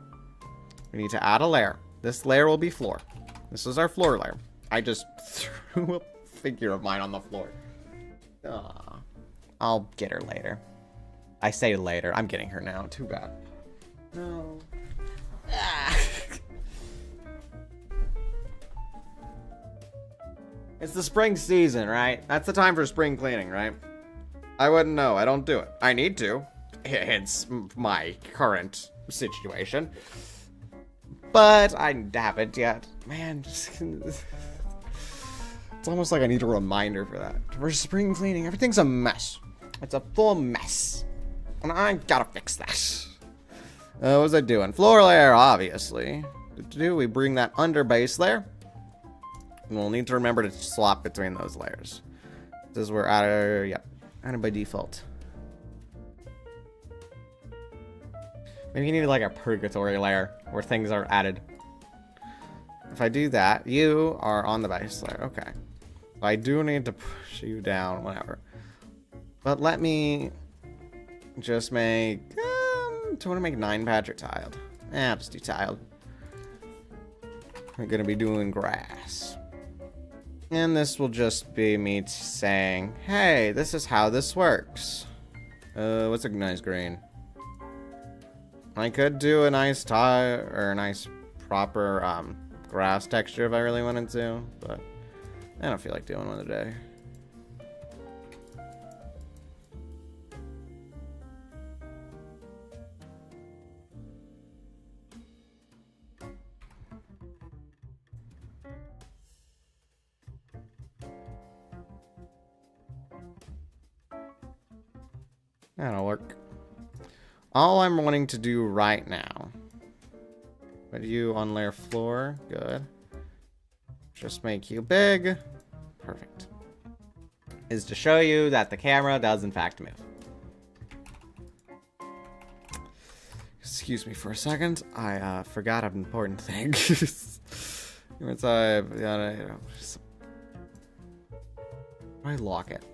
We need to add a layer. This layer will be floor. This is our floor layer. I just threw a figure of mine on the floor. I'll get her later. I say later. I'm getting her now. Too bad. No. It's the spring season, right? That's the time for spring cleaning, right? I wouldn't know. I don't do it. I need to. It's my current situation. But I haven't yet. Man, it's almost like I need a reminder for that. For spring cleaning, everything's a mess. It's a full mess. And I gotta fix that. What was I doing? Floor layer, obviously. We bring that under base layer. And we'll need to remember to swap between those layers. This is where added, yep, added by default. Maybe you need like a purgatory layer where things are added. If I do that, you are on the base layer. Okay. So I do need to push you down, whatever. But let me just make, do I want to make 9 patch or tiled? I'll just do tiled. We're going to be doing grass. And this will just be me saying, hey, this is how this works. What's a nice green? I could do a nice tile or a nice proper grass texture if I really wanted to, but I don't feel like doing one today. That'll work. All I'm wanting to do right now, put you on layer floor, good. Just make you big, perfect. Is to show you that the camera does in fact move. Excuse me for a second, I forgot an important thing. Once I lock it.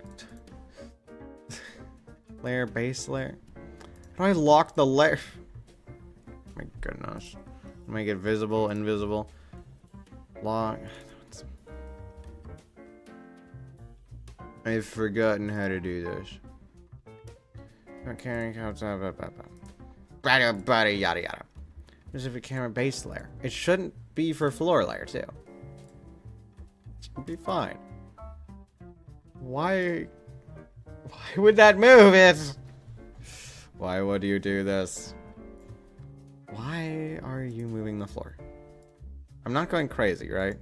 Layer, base layer. How do I lock the layer? My goodness. Make it visible, invisible. Lock. I've forgotten how to do this. Okay, yada yada. Specific camera base layer. It shouldn't be for floor layer too. It should be fine. Why would that move it? Why would you do this? Why are you moving the floor? I'm not going crazy, right?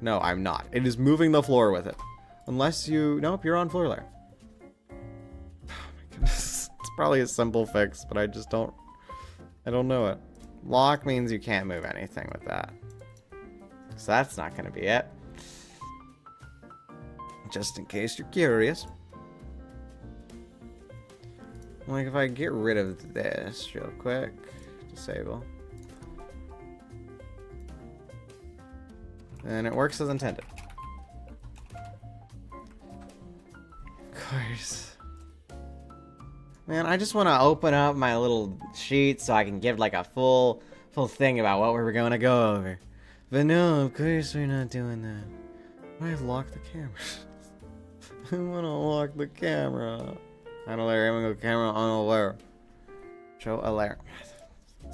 No, I'm not. It is moving the floor with it. Unless you... Nope, you're on floor layer. Oh my goodness. It's probably a simple fix, but I just don't... I don't know it. Lock means you can't move anything with that. So that's not going to be it. Just in case you're curious. Like, if I get rid of this real quick. Disable. And it works as intended. Of course. Man, I just want to open up my little sheet so I can give like a full thing about what we were going to go over. But no, of course we're not doing that. Why lock the camera? I want to lock the camera. On a layer, I'm going to go camera on a layer. Show a layer.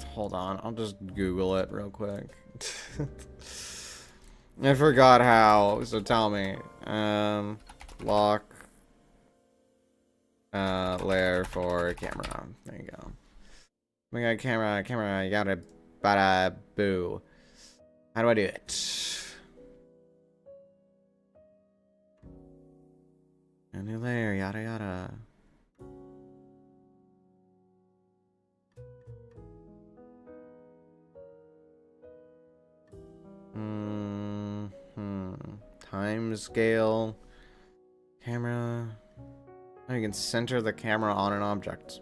Hold on, I'll just Google it real quick. I forgot how, so tell me. Lock layer for camera. There you go. We got camera, you got it. Bada boo. How do I do it? A new layer, yada yada. Time scale. Camera. Oh, you can center the camera on an object. Is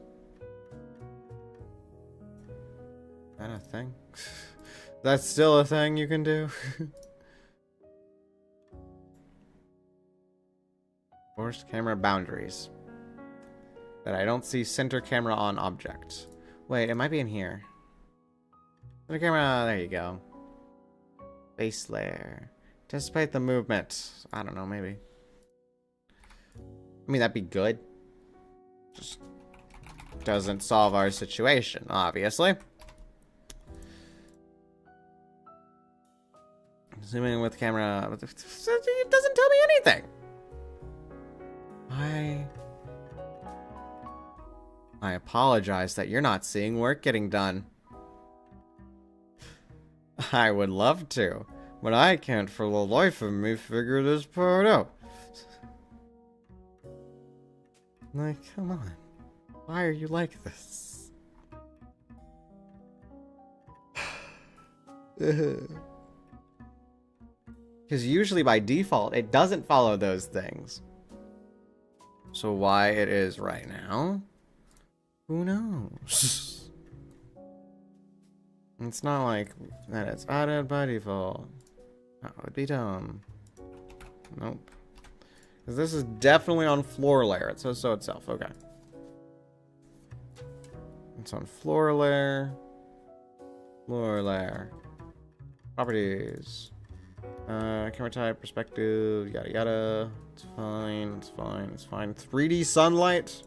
that a thing? That's still a thing you can do? Forced camera boundaries. But I don't see center camera on object. Wait, it might be in here. Center camera, there you go. Base layer. Anticipate the movement. I don't know, maybe. I mean, that'd be good. Just doesn't solve our situation, obviously. Zooming with camera. It doesn't tell me anything. I apologize that you're not seeing work getting done. I would love to, but I can't for the life of me figure this part out. Like, come on. Why are you like this? Because usually by default, it doesn't follow those things. So why it is right now? Who knows? It's not like that it's added by default. That would be dumb. Nope. Because this is definitely on floor layer. It says so itself. Okay. It's on floor layer. Floor layer. Properties. Camera type, perspective, yada yada. It's fine, it's fine, it's fine. 3D sunlight?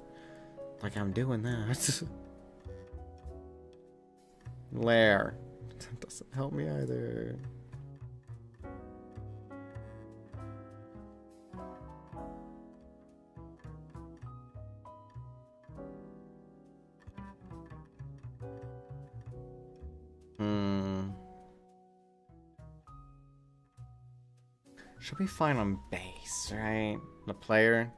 Like I'm doing that. Layer. That doesn't help me either. Should be fine on base, right? The player.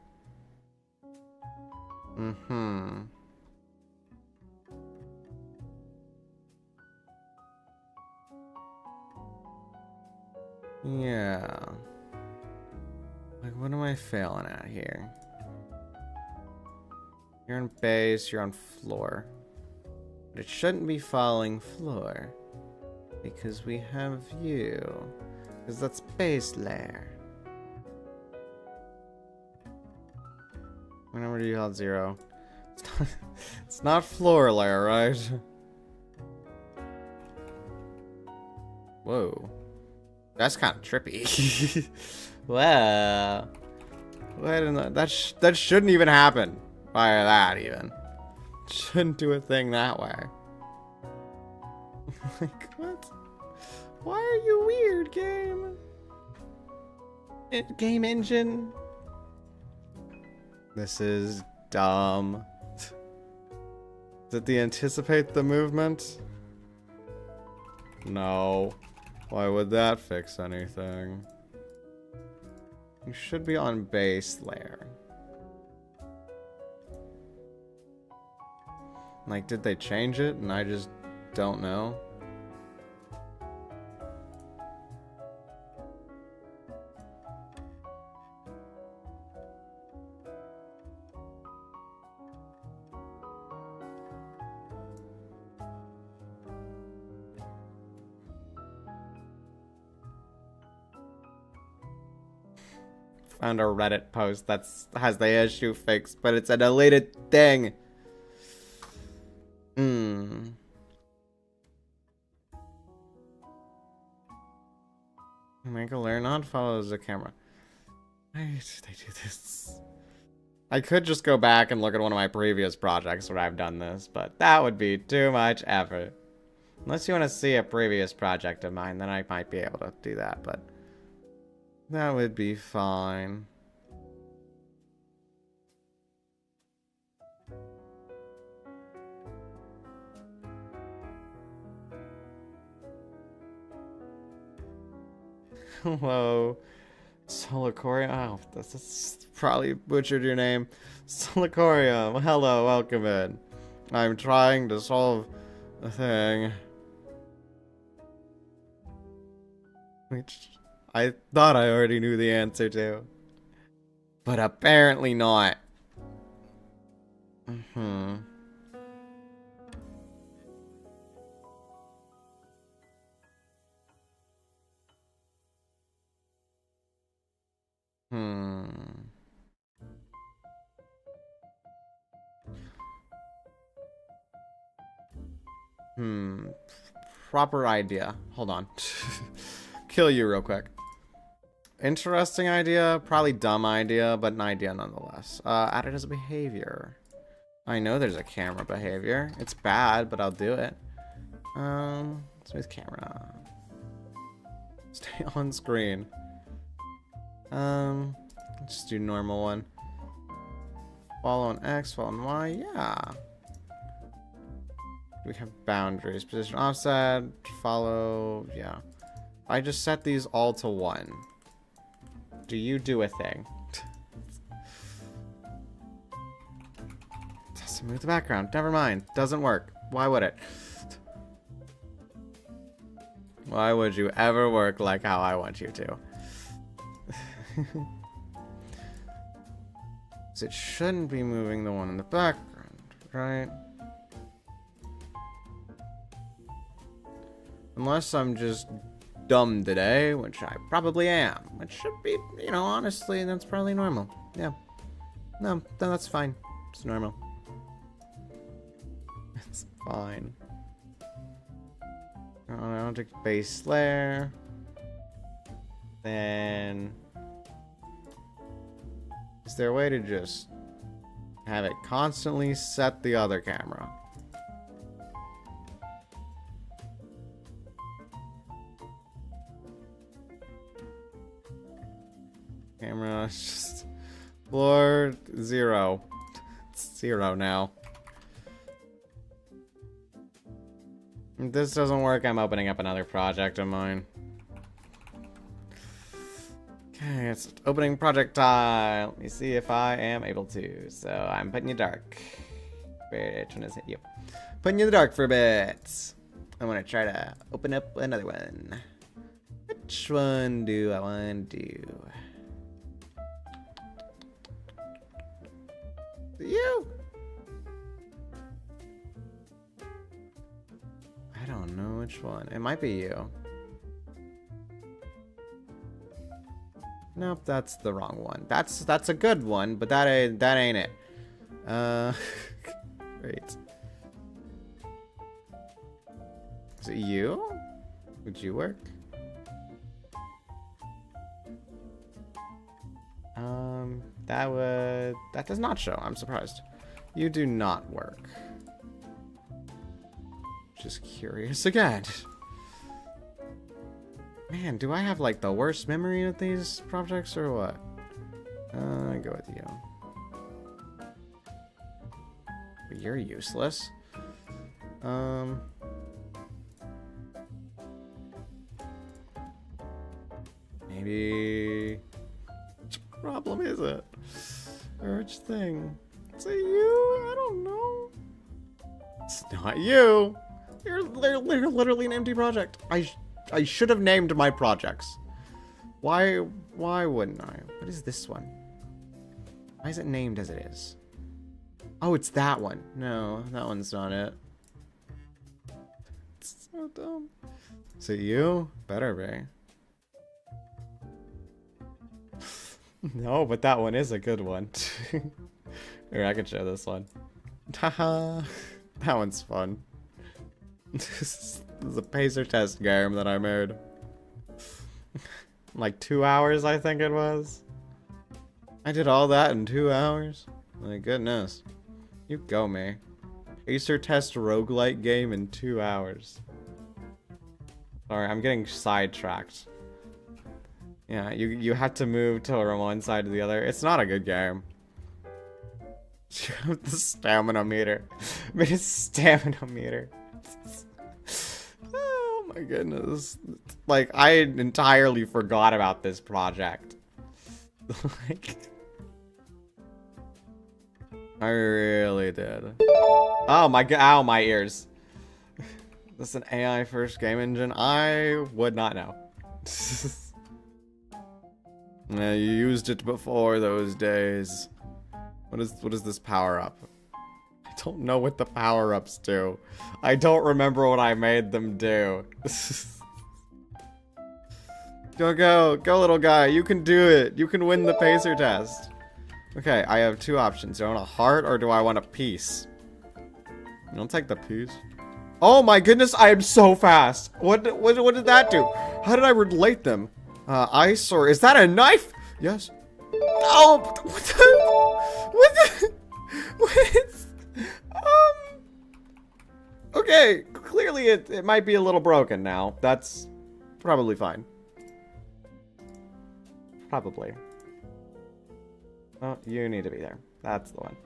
Yeah. Like, what am I failing at here? You're on base, you're on floor. But it shouldn't be following floor. Because we have you. Because that's base layer. Whenever you hold 0. It's not floor layer, right? Whoa. That's kind of trippy. Wow. That shouldn't even happen. By that, even. Shouldn't do a thing that way. Like, what? Why are you weird, game? Game engine? This is dumb. Did they anticipate the movement? No. Why would that fix anything? You should be on base layer. Like, did they change it and I just don't know? found a Reddit post that has the issue fixed, but it's a deleted thing. Make a layer not follows the camera. Why did they do this? I could just go back and look at one of my previous projects where I've done this, but that would be too much effort. Unless you want to see a previous project of mine, then I might be able to do that, but that would be fine. Hello. Solicorium. Oh, that's probably butchered your name. Solicorium. Hello, welcome in. I'm trying to solve a thing. Which I thought I already knew the answer to. But apparently not. Proper idea. Hold on. Kill you real quick. Interesting idea. Probably dumb idea, but an idea nonetheless. Add it as a behavior. I know there's a camera behavior. It's bad, but I'll do it. Smooth camera. Stay on screen. Just do normal one. Follow on X, follow on Y. Yeah. We have boundaries. Position offset. Follow. Yeah. I just set these all to 1. Do you do a thing? Smooth the background. Never mind. Doesn't work. Why would it? Why would you ever work like how I want you to? So it shouldn't be moving the one in the background, right? Unless I'm just dumb today, which I probably am. Which should be, you know, honestly, that's probably normal. Yeah. No, that's fine. It's normal. It's fine. I don't take base layer. Then... is there a way to just have it constantly set the other camera? Camera is just floor 0. It's 0 now. If this doesn't work, I'm opening up another project of mine. Okay, it's opening project time. Let me see if I am able to. So I'm putting you dark. Which one is it? Yep. Putting you in the dark for a bit. I want to try to open up another one. Which one do I want to do? You. I don't know which one. It might be you. Nope, that's the wrong one. That's a good one, but that ain't it. Great. Is it you? Would you work? That does not show. I'm surprised. You do not work. Just curious again. Man, do I have like the worst memory of these projects or what? I go with you. But you're useless. Maybe. Which problem is it? Or which thing? Is it you? I don't know. It's not you. You're literally an empty project. I should have named my projects. Why wouldn't I? What is this one? Why is it named as it is? Oh, it's that one. No, that one's not it. It's so dumb. Is it you? Better be. No, but that one is a good one. Here, I can show this one. Haha. That one's fun. This is a pacer test game that I made. Like 2 hours, I think it was. I did all that in 2 hours? My goodness. You go, me. Pacer test roguelike game in 2 hours. Sorry, I'm getting sidetracked. Yeah, you have to move to one side to the other. It's not a good game. The stamina meter. I mean, it's stamina meter. Oh my goodness. Like, I entirely forgot about this project. Like, I really did. Oh my god, ow, my ears. This is an AI first game engine? I would not know. Yeah, you used it before those days. What is this power up? I don't know what the power ups do. I don't remember what I made them do. Go little guy, you can do it. You can win the pacer test. Okay, I have two options. Do I want a heart or do I want a piece? I'll take the piece. Oh my goodness, I am so fast. What did that do? How did I relate them? Ice or is that a knife? Yes. Oh, okay, clearly it might be a little broken now. That's probably fine. Probably. Oh, you need to be there. That's the one.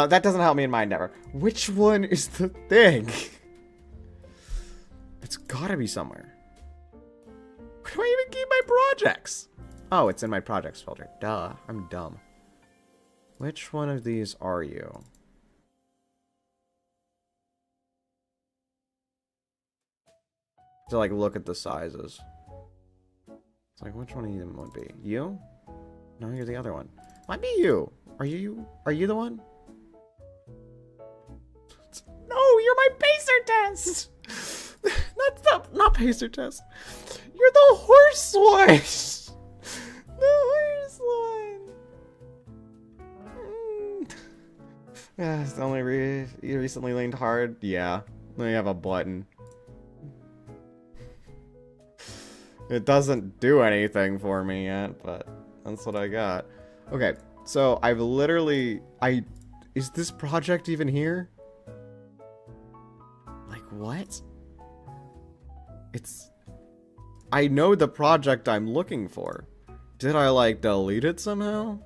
That doesn't help me in my endeavor. Which one is the thing? It's gotta be somewhere. Where do I even keep my projects? Oh, it's in my projects folder. Duh, I'm dumb. Which one of these are you? To like look at the sizes. It's like, which one of them would be? You? No, you're the other one. Might be you. Are you the one? No, you're my pacer test. Not pacer test. You're the horse one. The horse one. Yeah, it's only you recently leaned hard. Yeah, we have a button. It doesn't do anything for me yet, but that's what I got. Okay, so I've literally... Is this project even here? Like, what? It's... I know the project I'm looking for. Did I, like, delete it somehow?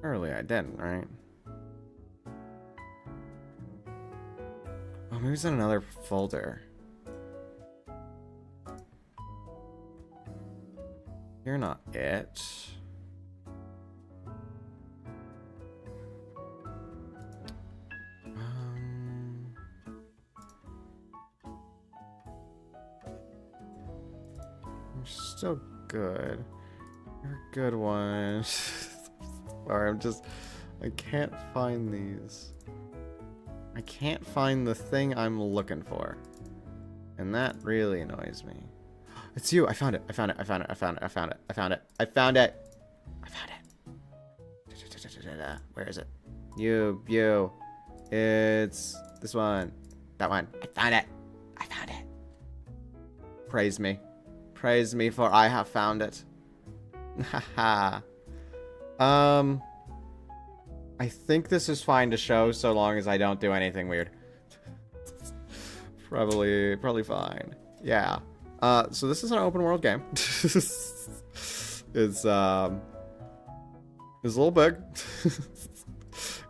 Early I didn't, right? Oh, maybe it's in another folder. You're not it. You're still good. You're a good one. Sorry, I can't find these. I can't find the thing I'm looking for. And that really annoys me. It's you. I found it. I found it. I found it. I found it. I found it. I found it. I found it. I found it. Where is it? You. It's this one. That one. I found it. I found it. Praise me. Praise me for I have found it. Haha. I think this is fine to show so long as I don't do anything weird. Probably fine. Yeah. So this is an open world game. It's a little big.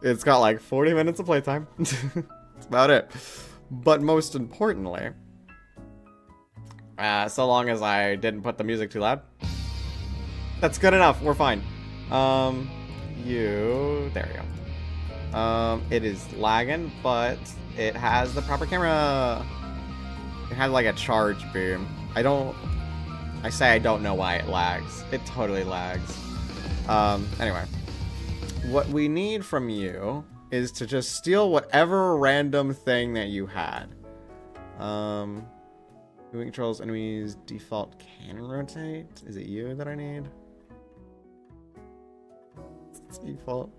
It's got like 40 minutes of playtime. That's about it. But most importantly, so long as I didn't put the music too loud, that's good enough. We're fine. There we go. It is lagging, but it has the proper camera. It has like a charge beam. I say I don't know why it lags. It totally lags. Anyway. What we need from you is to just steal whatever random thing that you had. Moving controls enemies default can rotate. Is it you that I need? It's default.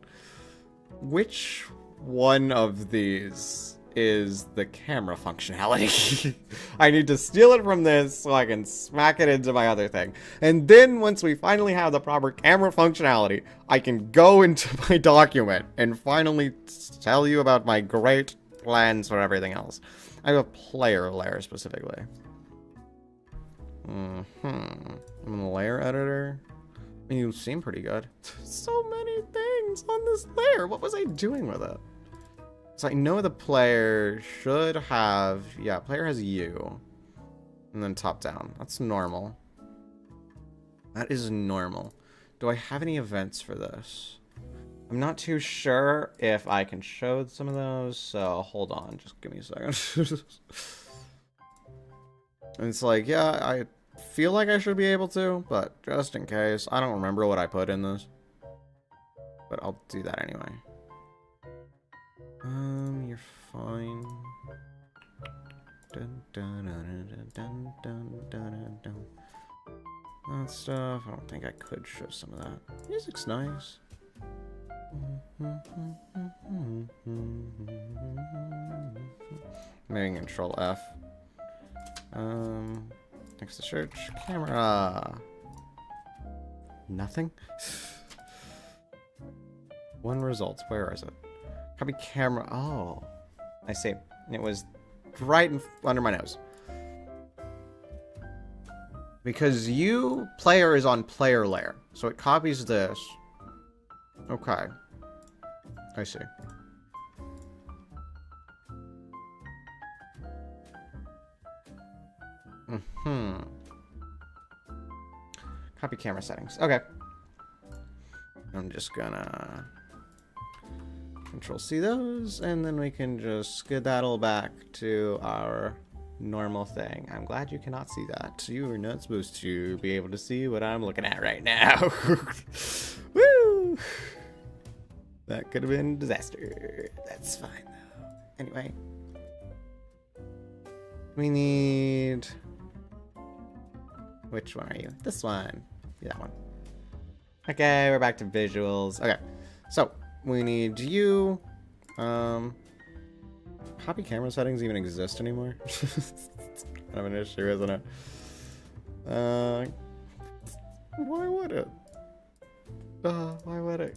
Which one of these is the camera functionality? I need to steal it from this so I can smack it into my other thing. And then once we finally have the proper camera functionality, I can go into my document and finally tell you about my great plans for everything else. I have a player layer specifically. I'm in the layer editor. I mean, you seem pretty good. So many things on this layer. What was I doing with it? So I know the player should have... Yeah, player has you. And then top down. That's normal. That is normal. Do I have any events for this? I'm not too sure if I can show some of those. So hold on. Just give me a second. And it's like, yeah, I feel like I should be able to, but just in case, I don't remember what I put in this. But I'll do that anyway. You're fine. Dun, dun, dun, dun, dun, dun, dun. That stuff, I don't think I could show some of that. Music's nice. Maybe control F. Next to search, camera. Nothing? One result, where is it? Copy camera, oh. I see, it was right under my nose. Because player is on player layer, so it copies this. Okay. I see. Copy camera settings. Okay. I'm just gonna Control C those, and then we can just skedaddle back to our normal thing. I'm glad you cannot see that. You are not supposed to be able to see what I'm looking at right now. Woo! That could have been a disaster. That's fine though. Anyway. We need... Which one are you? This one. Yeah, that one. Okay, we're back to visuals. Okay, so we need you. Copy camera settings even exist anymore? It's kind of an issue, isn't it? Why would it? Why would it?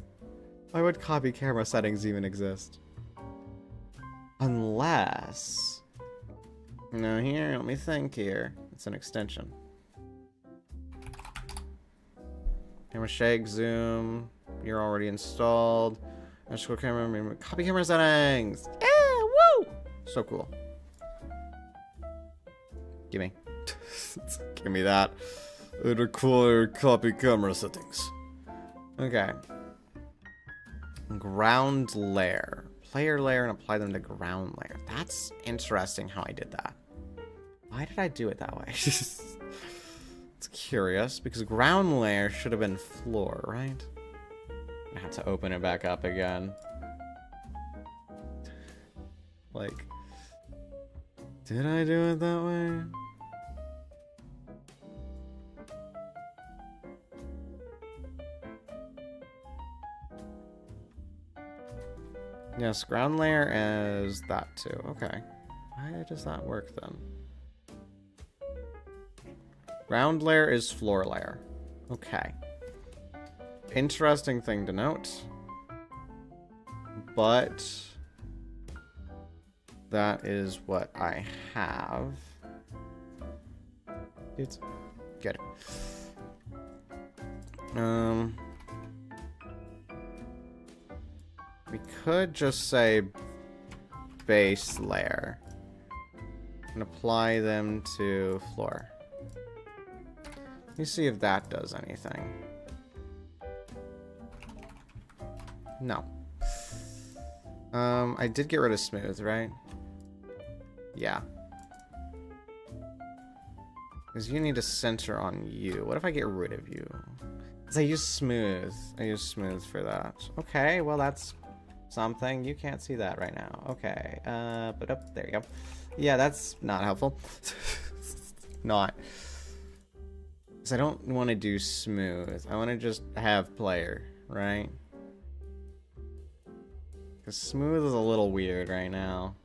Why would copy camera settings even exist? Unless... No, here, let me think here. It's an extension. Camera shake, zoom. You're already installed. Magical camera, copy camera settings. Yeah, woo! So cool. Gimme. Give me that. It required copy camera settings. Okay. Ground layer. Player layer and apply them to ground layer. That's interesting how I did that. Why did I do it that way? It's curious, because ground layer should have been floor, right? I have to open it back up again. Like, did I do it that way? Yes, ground layer is that too. Okay. Why does that work then? Ground layer is floor layer. Okay. Interesting thing to note. But that is what I have. It's good. We could just say base layer and apply them to floor. Let me see if that does anything. No. I did get rid of smooth, right? Yeah. Because you need to center on you. What if I get rid of you? Because I use smooth. I use smooth for that. Okay, well that's something. You can't see that right now. Okay. But up there you go. Yeah, that's not helpful. Not. Because I don't want to do smooth. I want to just have player, right? Because smooth is a little weird right now.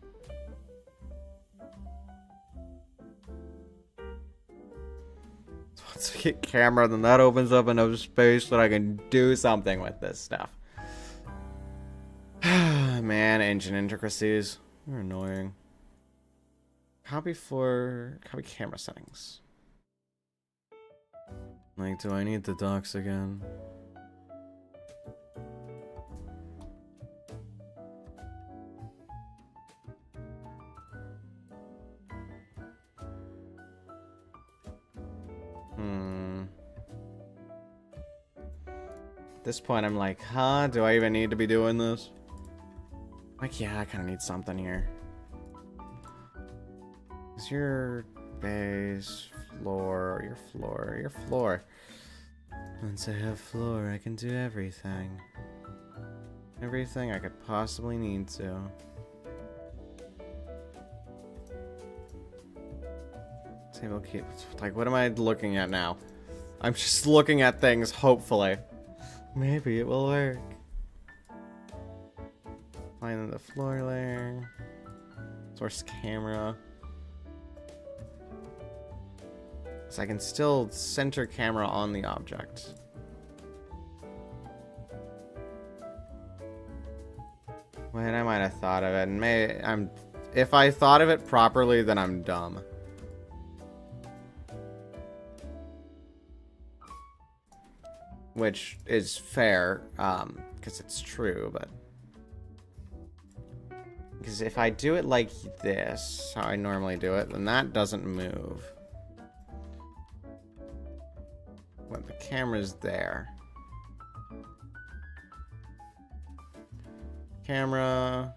Once we get camera, then that opens up enough space that I can do something with this stuff. Man, engine intricacies. They're annoying. Copy camera settings. Like, do I need the docs again? At this point, I'm like, huh? Do I even need to be doing this? Like, yeah, I kind of need something here. Is your base, floor, your floor. Once I have floor, I can do everything. Everything I could possibly need to. Table keep. Like, what am I looking at now? I'm just looking at things, hopefully. Maybe it will work. Find the floor layer. Source camera. So I can still center camera on the object. Wait, I might have thought of it. If I thought of it properly, then I'm dumb. Which is fair, because it's true, but... Because if I do it like this, how I normally do it, then that doesn't move. When the camera's there. Camera...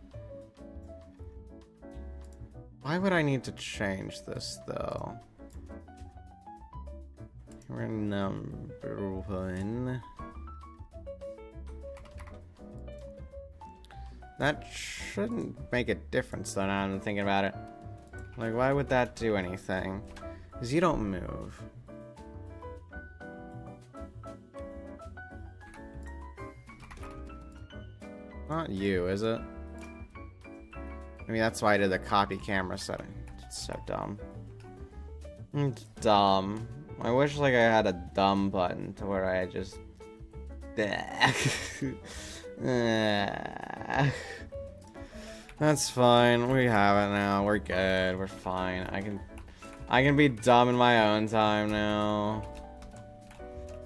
Why would I need to change this, though? Camera number 1. That shouldn't make a difference, though, now I'm thinking about it. Like, why would that do anything? Because you don't move. Not you, is it? I mean, that's why I did the copy camera setting. It's so dumb. It's dumb. I wish, like, I had a dumb button to where I just... That's fine. We have it now. We're good. We're fine. I can be dumb in my own time now.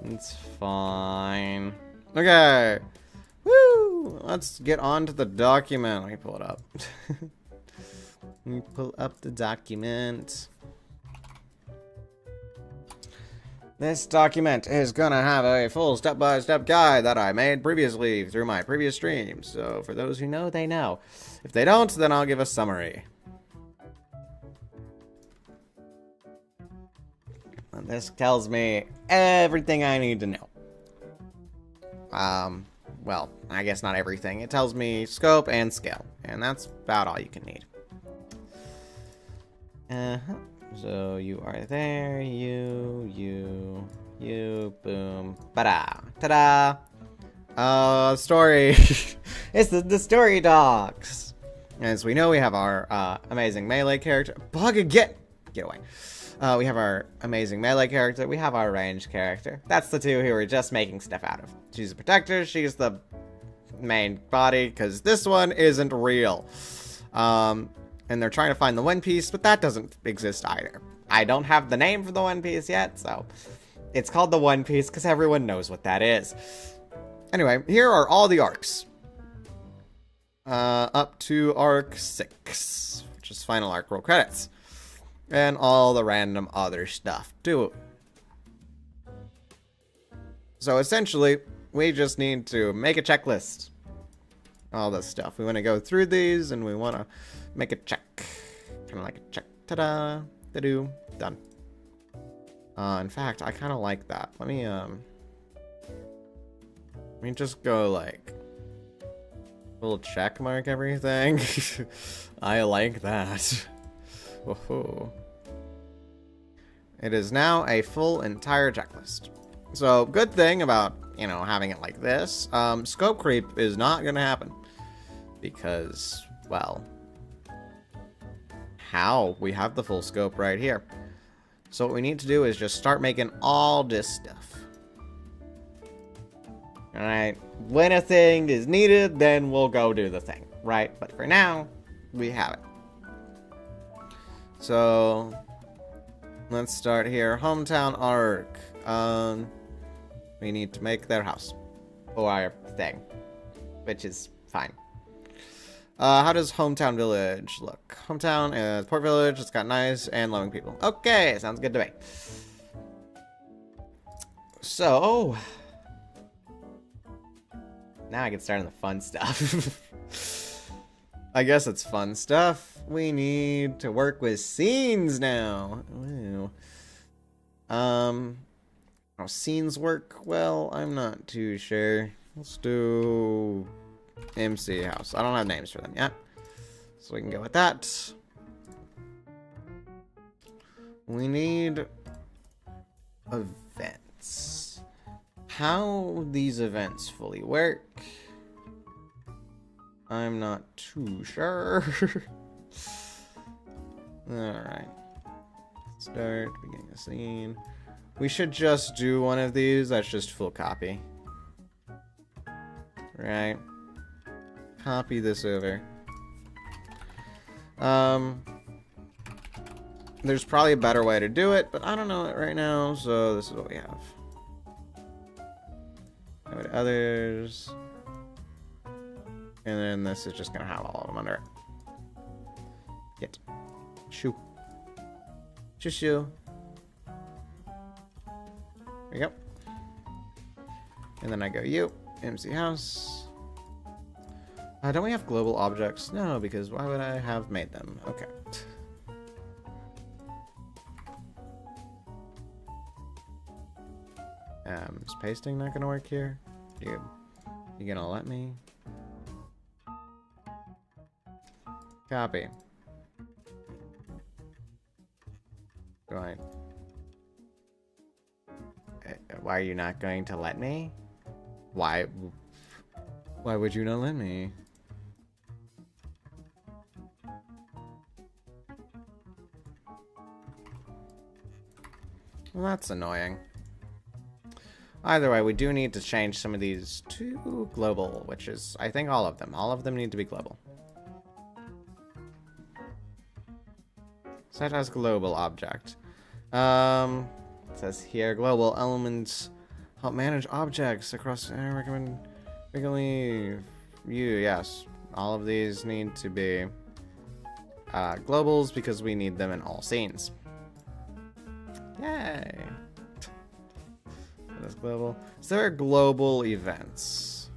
It's fine. Okay. Woo! Let's get on to the document. Let me pull it up. Let me pull up the document. This document is gonna have a full step-by-step guide that I made previously through my previous streams. So for those who know, they know. If they don't, then I'll give a summary. And this tells me everything I need to know. Well, I guess not everything. It tells me scope and scale. And that's about all you can need. So you are there, you, boom, ba-da, ta-da! Story. It's the story docs. As we know, we have our amazing melee character. Bug again! Get away. We have our amazing melee character. We have our ranged character. That's the two who we're just making stuff out of. She's a protector. She's the main body, because this one isn't real. And they're trying to find the One Piece, but that doesn't exist either. I don't have the name for the One Piece yet, so it's called the One Piece because everyone knows what that is. Anyway, here are all the arcs. Up to arc 6, which is final arc roll credits. And all the random other stuff, too. So essentially, we just need to make a checklist. All this stuff. We want to go through these, and we want to make a check. Kind of like a check. Ta-da! Ta-doo. Done. In fact, I kind of like that. Let me just go, like, little check mark everything. I like that. Woohoo. It is now a full entire checklist. So, good thing about, you know, having it like this, scope creep is not going to happen. Because, well, how? We have the full scope right here. So what we need to do is just start making all this stuff. Alright, when a thing is needed, then we'll go do the thing, right? But for now, we have it. So, let's start here. Hometown arc. We need to make their house. Or our thing. Which is fine. How does Hometown Village look? Hometown is Port Village. It's got nice and loving people. Okay, sounds good to me. So, now I can start on the fun stuff. I guess it's fun stuff. We need to work with scenes now. Ooh. How scenes work? Well, I'm not too sure. Let's do MC house. I don't have names for them yet, so we can go with that. We need events. How these events fully work, I'm not too sure. Alright. Start, beginning a scene. We should just do one of these. That's just full copy. Right. Copy this over. There's probably a better way to do it, but I don't know it right now, so this is what we have. Go to others. And then this is just gonna have all of them under it. Get. Shoo. Shoo. There you go. And then I go you. MC house. Don't we have global objects? No, because why would I have made them? Okay. Is pasting not gonna work here? You gonna let me? Copy. Going. Why are you not going to let me? Why would you not let me? Well, that's annoying. Either way, we do need to change some of these to global, which is, I think, all of them. All of them need to be global. Set as global object. It says here, global elements help manage objects across. I recommend frequently view. Yes, all of these need to be globals because we need them in all scenes. Yay! That's global. Is there global events?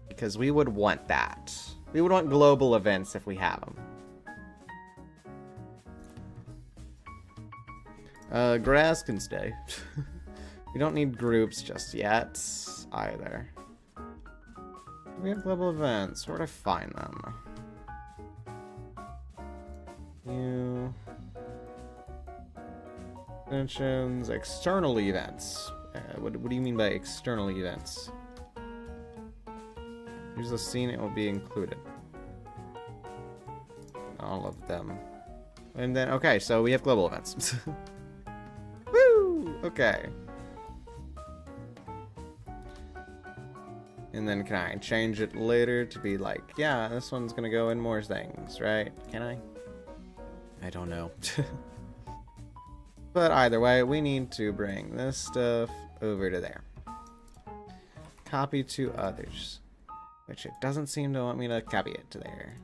Because we would want that. We would want global events if we have them. Grass can stay. We don't need groups just yet, either. Do we have global events? Where do I find them? New mentions external events. What do you mean by external events? Here's the scene, it will be included. All of them. And then, okay, so we have global events. Woo! Okay. And then can I change it later to be like, yeah, this one's gonna go in more things, right? Can I? I don't know. But either way, we need to bring this stuff over to there. Copy to others. Which it doesn't seem to want me to copy it to there.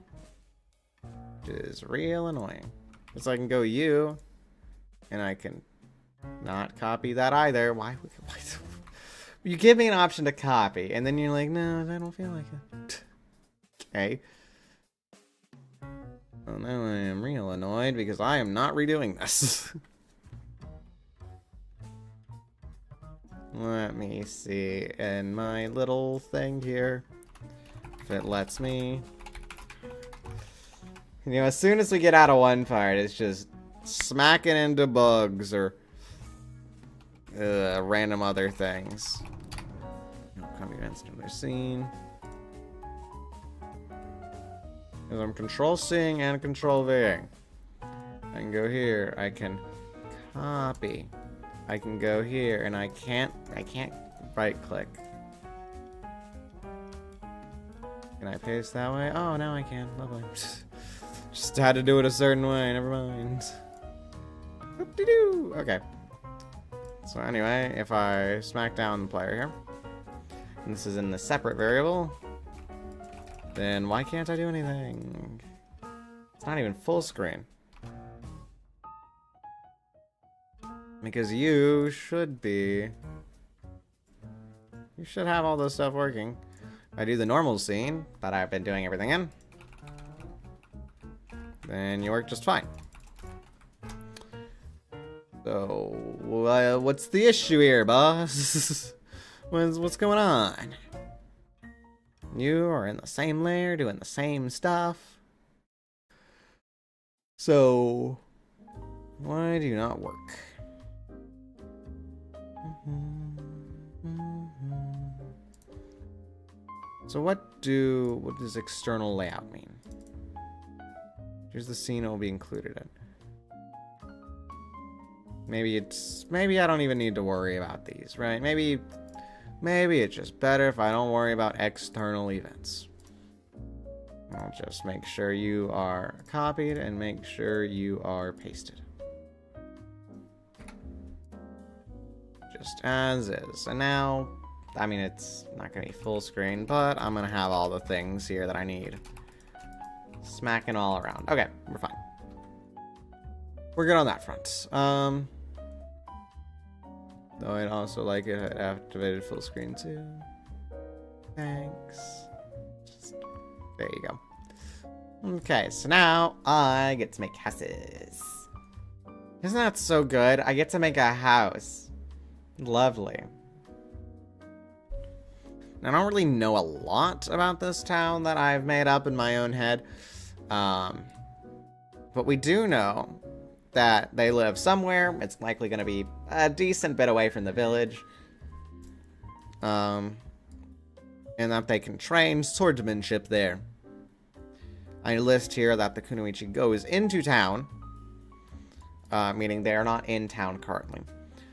Which is real annoying. So I can go you, and I can not copy that either. Why you give me an option to copy, and then you're like, no, I don't feel like it. Okay. Well, now I am real annoyed because I am not redoing this. Let me see in my little thing here if it lets me. You know, as soon as we get out of one part, it's just smacking into bugs or random other things. Come against another scene. Because I'm control-C and control-V. I can go here. I can copy. I can go here, and I can't right-click. Can I paste that way? Oh, now I can. Lovely. Just had to do it a certain way. Never mind. Whoop-de-doo. Okay. So anyway, if I smack down the player here, and this is in the separate variable, then why can't I do anything? It's not even full screen. Because you should have all this stuff working. If I do the normal scene that I've been doing everything in, then you work just fine. So, what's the issue here, boss? What's going on? You are in the same layer, doing the same stuff. So, why do you not work? So what does external layout mean? Here's the scene it will be included in. Maybe I don't even need to worry about these, right? Maybe it's just better if I don't worry about external events. I'll just make sure you are copied and make sure you are pasted. Just as is. And now, I mean, it's not going to be full screen, but I'm going to have all the things here that I need. Smacking all around. Okay, we're fine. We're good on that front. Though I'd also like it if it activated full screen too. Thanks. There you go. Okay, so now I get to make houses. Isn't that so good? I get to make a house. Lovely. I don't really know a lot about this town that I've made up in my own head. But we do know that they live somewhere. It's likely going to be a decent bit away from the village. And that they can train swordsmanship there. I list here that the Kunoichi goes into town. Meaning they are not in town currently.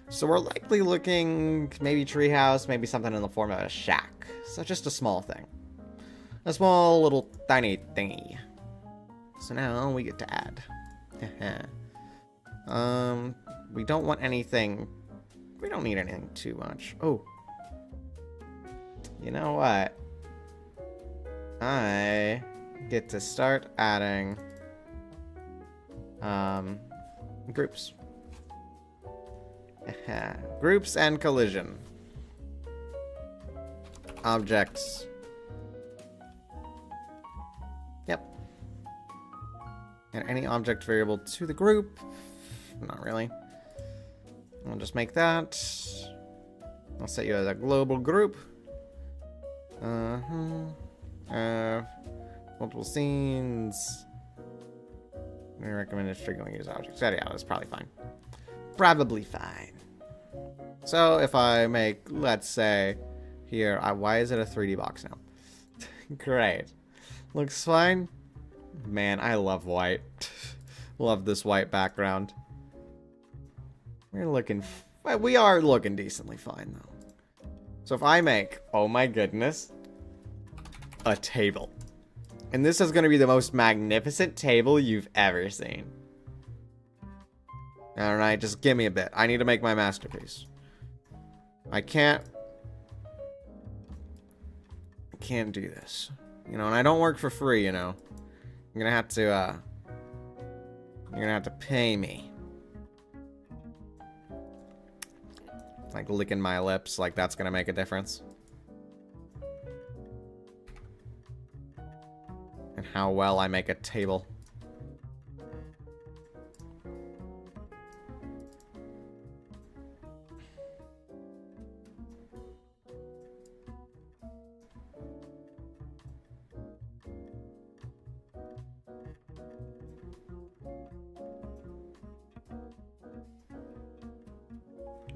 So we're likely looking maybe treehouse, maybe something in the form of a shack. So just a small thing. A small little tiny thingy. So now we get to add. We don't want anything. We don't need anything too much. Oh. You know what? I get to start adding groups. Groups and collision. Objects. Yep. And any object variable to the group. Not really. I'll just make that. I'll set you as a global group. Multiple scenes. I recommend triggering use objects. Yeah, that's probably fine. Probably fine. So if I make, let's say, here, why is it a 3D box now? Great. Looks fine. Man, I love white. Love this white background. We are looking decently fine though. So if I make, oh my goodness, a table. And this is going to be the most magnificent table you've ever seen. Alright, just give me a bit. I need to make my masterpiece. I can't do this. You know, and I don't work for free, you know. You're gonna have to pay me. Like licking my lips, like that's gonna make a difference. And how well I make a table.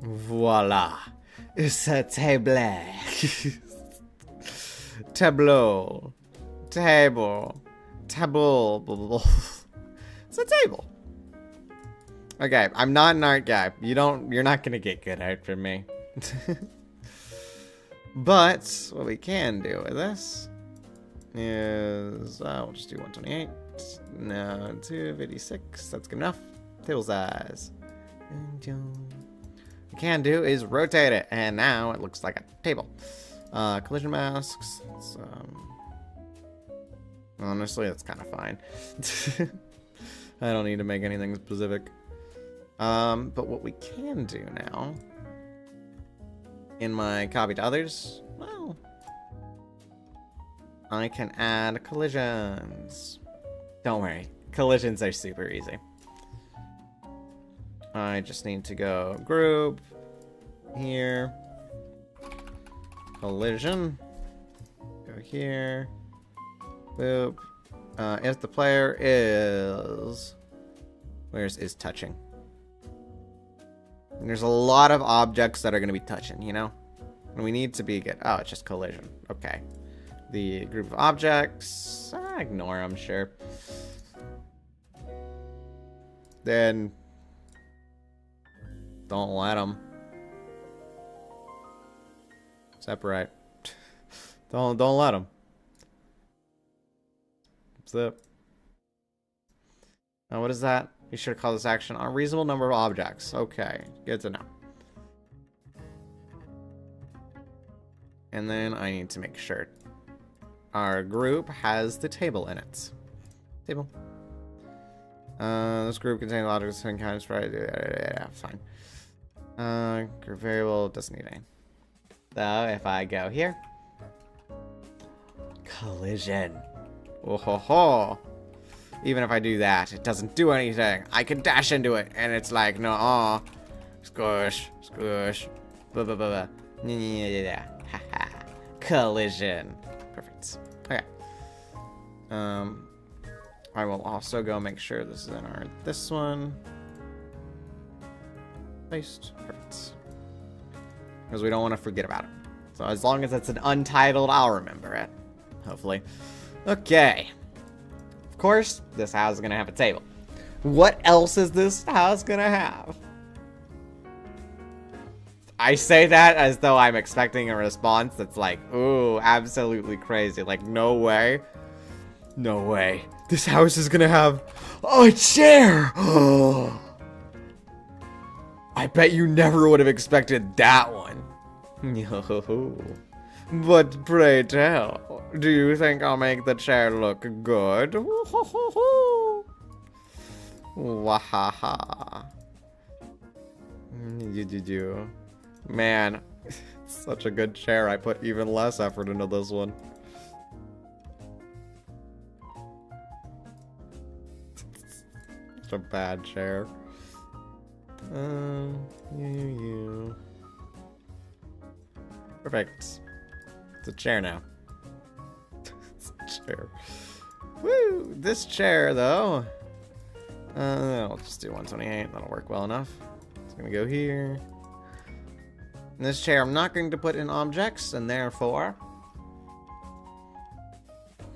Voila. C'est a table. Tableau. Table. Table. It's a table. Okay, I'm not an art guy. You're not gonna get good art from me. But what we can do with this is we'll just do 128. No, 256. That's good enough. Table size. What we can do is rotate it, and now it looks like a table. Collision masks. Honestly, that's kind of fine. I don't need to make anything specific. But what we can do now, in my copy to others, well, I can add collisions. Don't worry, collisions are super easy. I just need to go group, here, collision, go here, boop. If the player is, where's is touching? And there's a lot of objects that are going to be touching, you know? And we need to be good. Oh, it's just collision. Okay. The group of objects, ignore them, sure. Then don't let them separate. Don't let them. Zip. Now, what is that? You should call this action on a reasonable number of objects. Okay, good to know. And then I need to make sure our group has the table in it. Table. This group contains objects of different kinds. Fine. Group variable doesn't need any. So if I go here, collision. Oh ho ho. Even if I do that, it doesn't do anything. I can dash into it, and it's like, no, squish, squish, blah, blah, blah, blah. Yeah, haha. Collision. Perfect. Okay. I will also go make sure this is in this one. Paste. Perfect. Because we don't want to forget about it. So as long as it's an untitled, I'll remember it. Hopefully. Okay. Of course, this house is gonna have a table. What else is this house gonna have? I say that as though I'm expecting a response that's like, ooh, absolutely crazy. Like, no way. No way. This house is gonna have a chair! I bet you never would have expected that one. But pray tell, do you think I'll make the chair look good? Wahaha. Man, it's such a good chair. I put even less effort into this one. Such a bad chair. You. Perfect. It's a chair now. It's a chair. Woo! This chair, though. I'll just do 128. That'll work well enough. It's gonna go here. In this chair, I'm not going to put in objects, and therefore,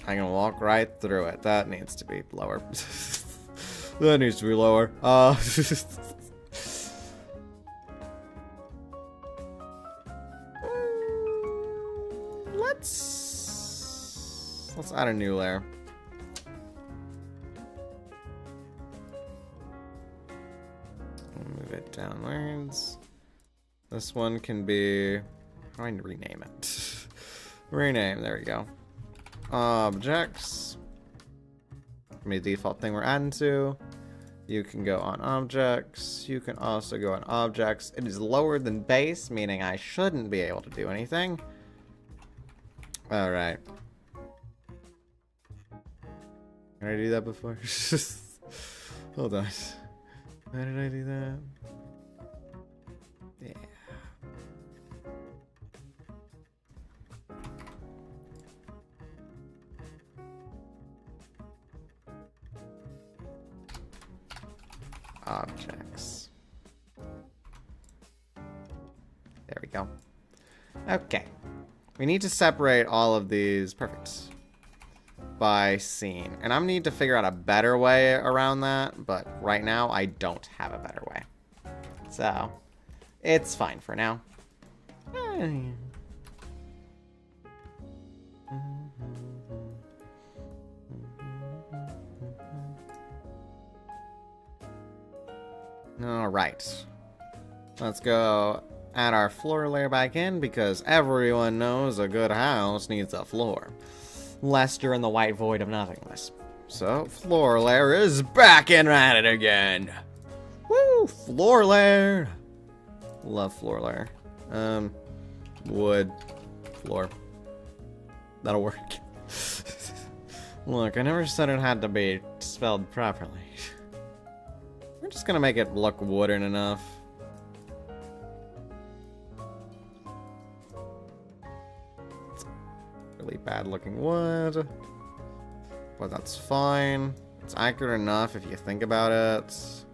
I can walk right through it. That needs to be lower. That needs to be lower. Let's add a new layer. Move it downwards. This one can be, how do I rename it? Rename, there we go. Objects. The default thing we're adding to. You can go on objects. You can also go on objects. It is lower than base, meaning I shouldn't be able to do anything. Alright. Did I do that before? Hold on. How did I do that? Yeah. Objects. go. Okay. We need to separate all of these. Perfect. By scene. And I need to figure out a better way around that, but right now I don't have a better way. So, it's fine for now. Alright. Let's go add our floor layer back in, because everyone knows a good house needs a floor. Lest you're in the white void of nothingness. So, floor layer is back and at it again. Woo! Floor layer! Love floor layer. Wood. Floor. That'll work. Look, I never said it had to be spelled properly. We're just gonna make it look wooden enough. It's really bad looking wood. But that's fine. It's accurate enough if you think about it.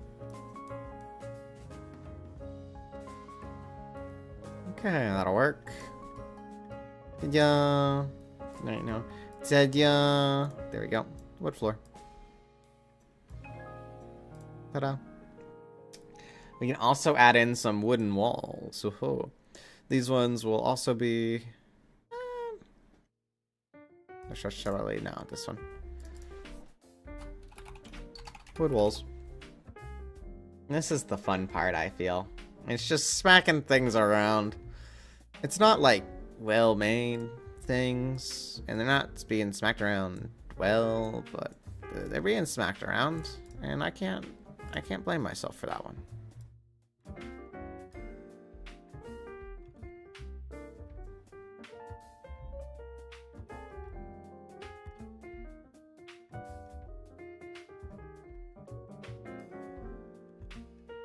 Okay, that'll work. Yeah. No. Yeah. There we go. Wood floor. Ta-da. We can also add in some wooden walls. Woohoo. These ones will also be... Shori, no, this one. Wood walls. This is the fun part, I feel. It's just smacking things around. It's not like well-made things, and they're not being smacked around well, but they're being smacked around, and I can't blame myself for that one.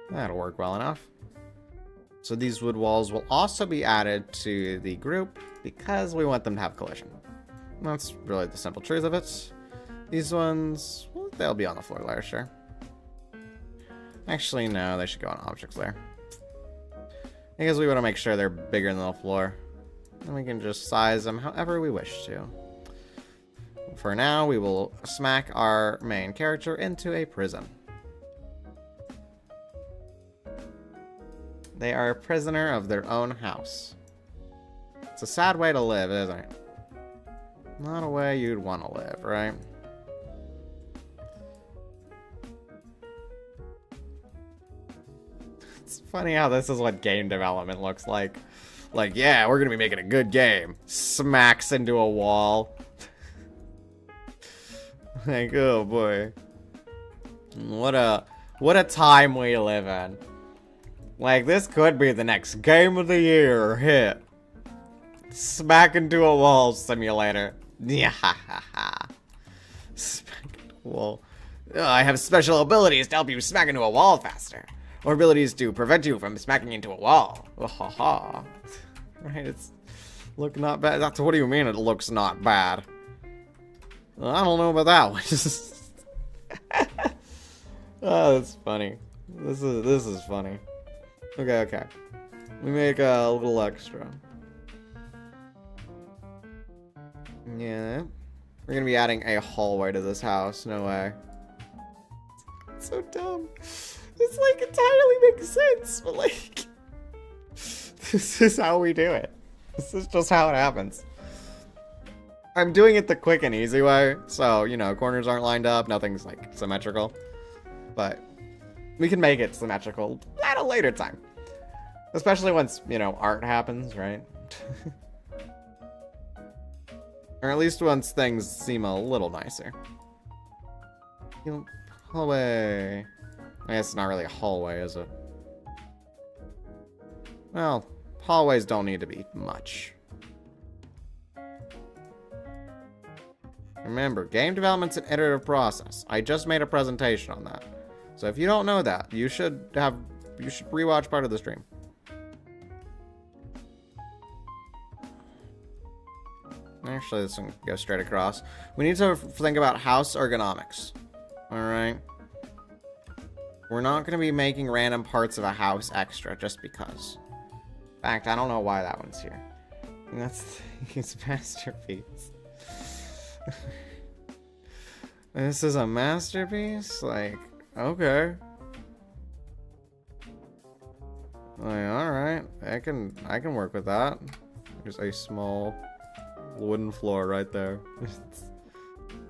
That'll work well enough. So these wood walls will also be added to the group because we want them to have collision. That's really the simple truth of it. These ones, well, they'll be on the floor layer, sure. Actually, no, they should go on objects layer. Because we want to make sure they're bigger than the floor. And we can just size them however we wish to. For now, we will smack our main character into a prison. They are a prisoner of their own house. It's a sad way to live, isn't it? Not a way you'd want to live, right? It's funny how this is what game development looks like. Like, yeah, we're gonna be making a good game. Smacks into a wall. Like, oh boy. What a time we live in. Like, this could be the next game of the year hit. Smack into a wall simulator. Yeah, smack into a wall. I have special abilities to help you smack into a wall faster. Or abilities to prevent you from smacking into a wall. Right, it's look not bad. That's what do you mean it looks not bad? Well, I don't know about that one. Oh, that's funny. This is funny. Okay. We make a little extra. Yeah. We're gonna be adding a hallway to this house. No way. It's so dumb. It's like entirely makes sense, but like... This is how we do it. This is just how it happens. I'm doing it the quick and easy way, so, you know, corners aren't lined up, nothing's like symmetrical. But we can make it symmetrical at a later time. Especially once, you know, art happens, right? Or at least once things seem a little nicer. You know, hallway. I guess it's not really a hallway, is it? Well, hallways don't need to be much. Remember, game development's an iterative process. I just made a presentation on that. So if you don't know that, you should rewatch part of the stream. Actually, this one goes straight across. We need to think about house ergonomics. Alright? We're not going to be making random parts of a house extra just because. fact, I don't know why that one's here. That's his masterpiece. This is a masterpiece? Like, okay. Like, alright. I can work with that. There's a small wooden floor right there.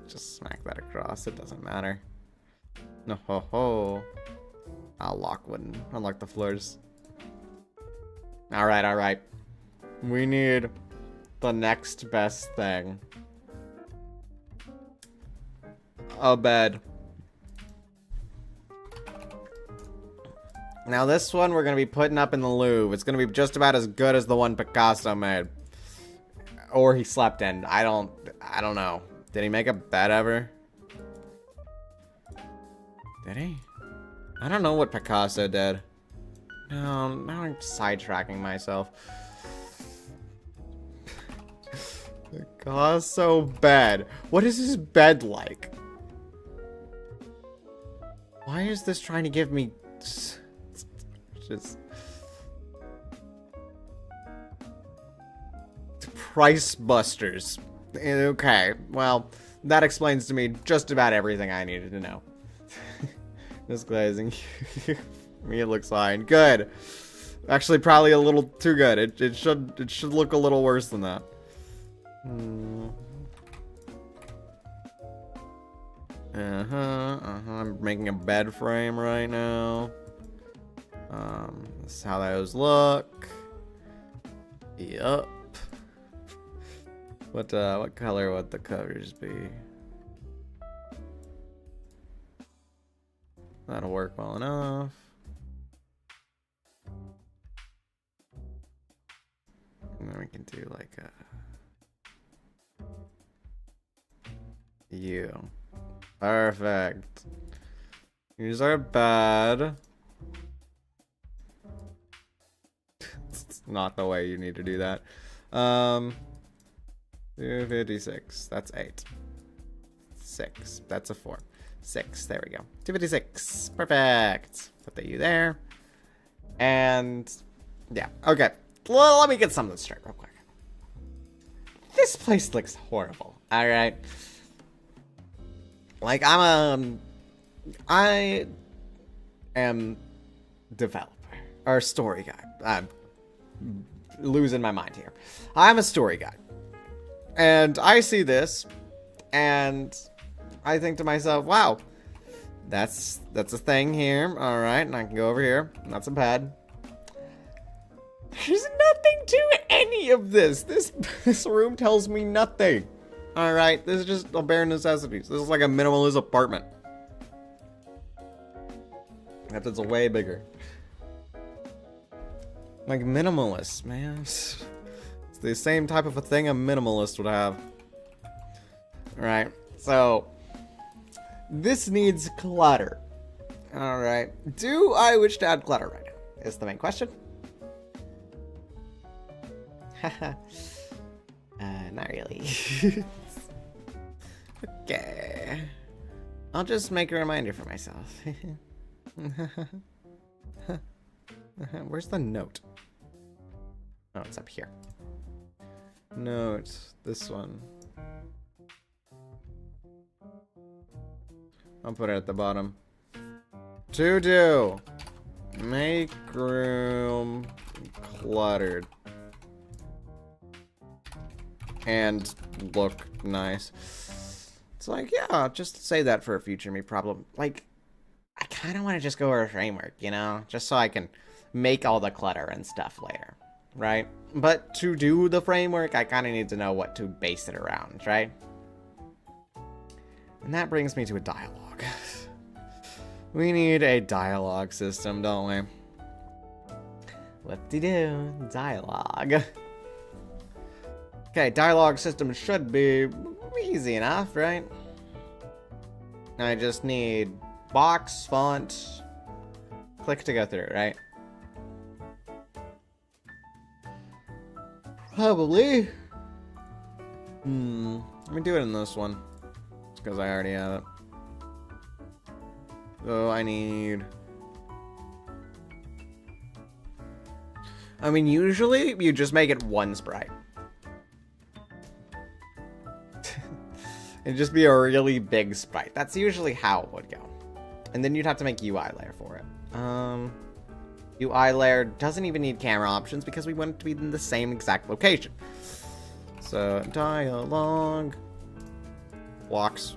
Just smack that across, it doesn't matter. No ho ho. I'll unlock the floors. Alright, alright. We need the next best thing. A bed. Now this one we're gonna be putting up in the Louvre. It's gonna be just about as good as the one Picasso made. Or he slept in. I don't know. Did he make a bed ever? Did he? I don't know what Picasso did. No, now I'm sidetracking myself. Picasso bed. What is his bed like? Why is this trying to give me just Price Busters? Okay, well, that explains to me just about everything I needed to know. This glazing. Me, it looks fine. Good. Actually, probably a little too good. It should look a little worse than that. I'm making a bed frame right now. This is how those look. Yup. What color would the covers be? That'll work well enough. And then we can do like a U. Perfect. Here's our bed. It's not the way you need to do that. 256. That's 8. 6. That's a 4. 6. There we go. 256. Perfect. Put the U there. And yeah. Okay. Well, let me get something straight real quick. This place looks horrible. All right. Like I am developer or story guy. I'm losing my mind here. I'm a story guy. And I see this and I think to myself, wow, that's a thing here. All right, and I can go over here. That's a bed. There's nothing to any of this. This room tells me nothing. All right, this is just a bare necessities. This is like a minimalist apartment. Except it's way bigger. Like minimalist, man. It's the same type of a thing a minimalist would have. All right, so this needs clutter. All right, do I wish to add clutter right now? Is the main question. Not really. Okay. I'll just make a reminder for myself. Where's the note? Oh, it's up here. Note. This one. I'll put it at the bottom. To do. Make room cluttered. And look nice. It's like, yeah, just say that for a future me problem. Like, I kind of want to just go over a framework, you know? Just so I can make all the clutter and stuff later, right? But to do the framework, I kind of need to know what to base it around, right? And that brings me to a dialogue. We need a dialogue system, don't we? What-de-do? Dialogue. Okay, dialogue system should be easy enough, right? I just need box, font, click to go through, right? Probably. Let me do it in this one. Because I already have it. So I need I mean, usually you just make it one sprite. It'd just be a really big sprite. That's usually how it would go. And then you'd have to make UI layer for it. UI layer doesn't even need camera options because we want it to be in the same exact location. So, dialogue. Blocks.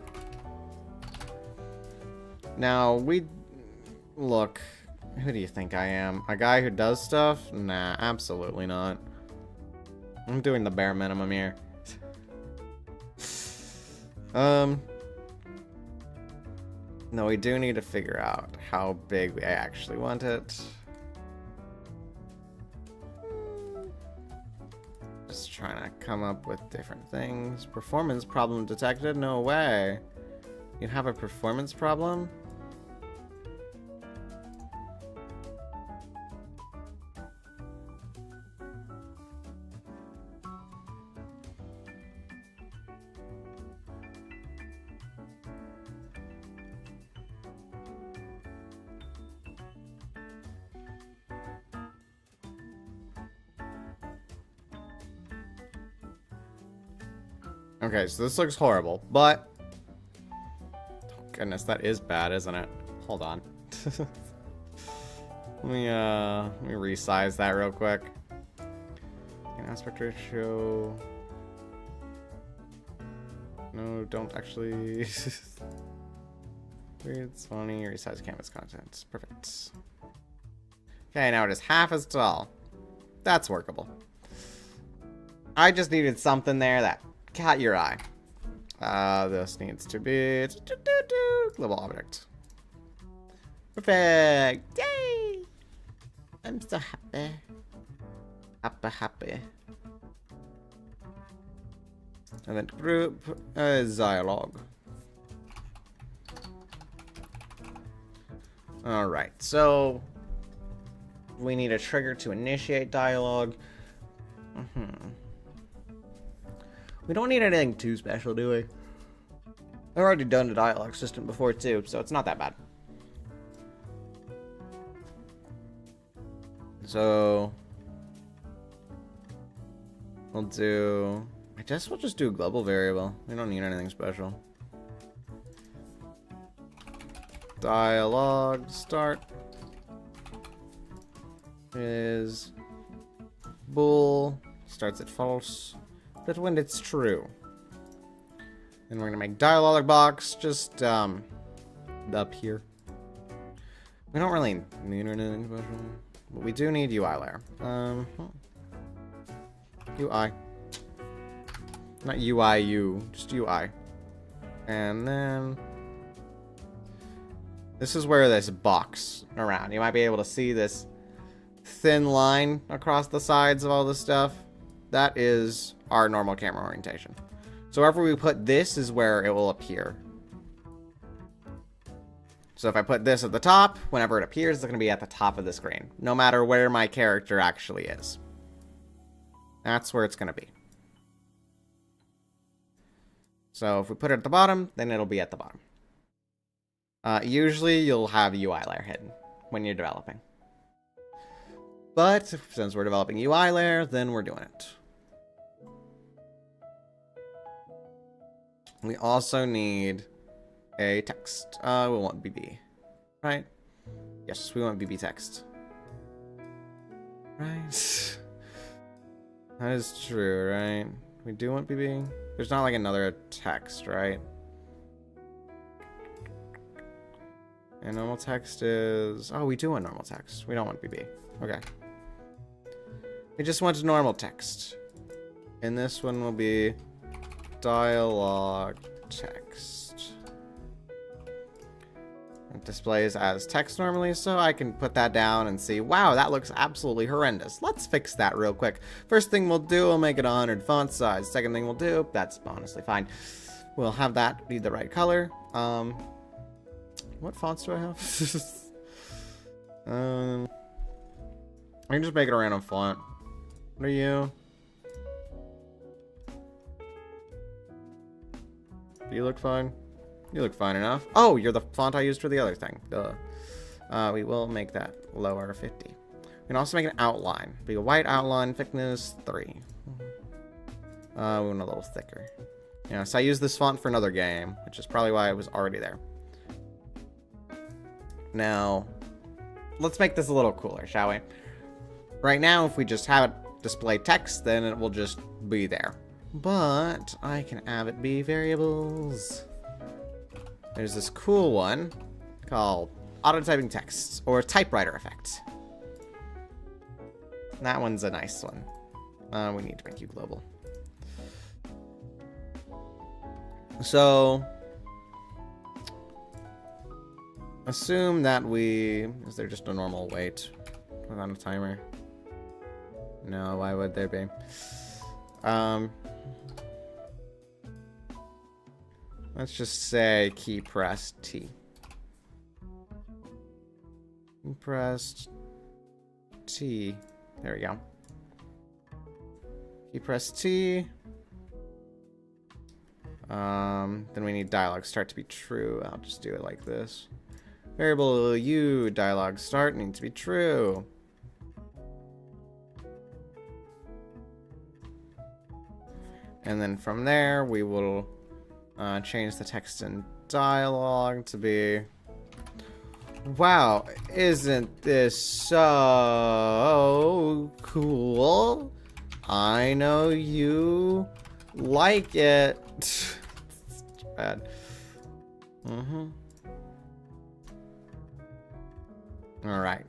Now, look, who do you think I am? A guy who does stuff? Nah, absolutely not. I'm doing the bare minimum here. No, we do need to figure out how big we actually want it. Just trying to come up with different things. Performance problem detected? No way. You have a performance problem? Okay, so this looks horrible, but... Oh, goodness, that is bad, isn't it? Hold on. Let me resize that real quick. Aspect ratio... No, don't actually... It's funny, resize canvas content. Perfect. Okay, now it is half as tall. That's workable. I just needed something there that caught your eye. This needs to be global object. Perfect. Yay! I'm so happy. Happy. And then group dialogue. All right. So we need a trigger to initiate dialogue. We don't need anything too special, do we? I've already done the dialogue system before too, so it's not that bad. So we'll just do a global variable. We don't need anything special. Dialogue start is bool, starts at false. But when it's true. And we're gonna make dialogue box just up here. We don't really need anything special, but we do need UI layer. UI. Not UIU, just UI. And then this is where this box around. You might be able to see this thin line across the sides of all this stuff. That is our normal camera orientation. So wherever we put this is where it will appear. So if I put this at the top, whenever it appears, it's going to be at the top of the screen, no matter where my character actually is. That's where it's going to be. So if we put it at the bottom, then it'll be at the bottom. Usually you'll have UI layer hidden when you're developing. But since we're developing UI layer, then we're doing it. We also need a text. We want BB, right? Yes, we want BB text. Right? That is true, right? We do want BB. There's not like another text, right? And normal text is... Oh, we do want normal text. We don't want BB. Okay. We just want normal text. And this one will be dialogue text. It displays as text normally, so I can put that down and see, wow, that looks absolutely horrendous. Let's fix that real quick. First thing we'll do, we'll make it 100 font size. Second thing we'll do, that's honestly fine. We'll have that be the right color. What fonts do I have? I can just make it a random font. What are you? Do you look fine? You look fine enough. Oh, you're the font I used for the other thing. Duh. We will make that lower 50. We can also make an outline. Be a white outline, thickness 3. We want a little thicker. Yeah, so I used this font for another game, which is probably why it was already there. Now, let's make this a little cooler, shall we? Right now, if we just have it display text, then it will just be there. But I can have it be variables. There's this cool one called auto-typing text, or typewriter effect. That one's a nice one. We need to make you global. So, assume that is there just a normal wait without a timer? No, why would there be? Let's just say key press T. Key pressed T. There we go. Key press T. Then we need dialog start to be true. I'll just do it like this. Variable U dialog start needs to be true. And then from there, we will change the text and dialogue to be, wow, isn't this so cool? I know you like it. It's bad. Alright.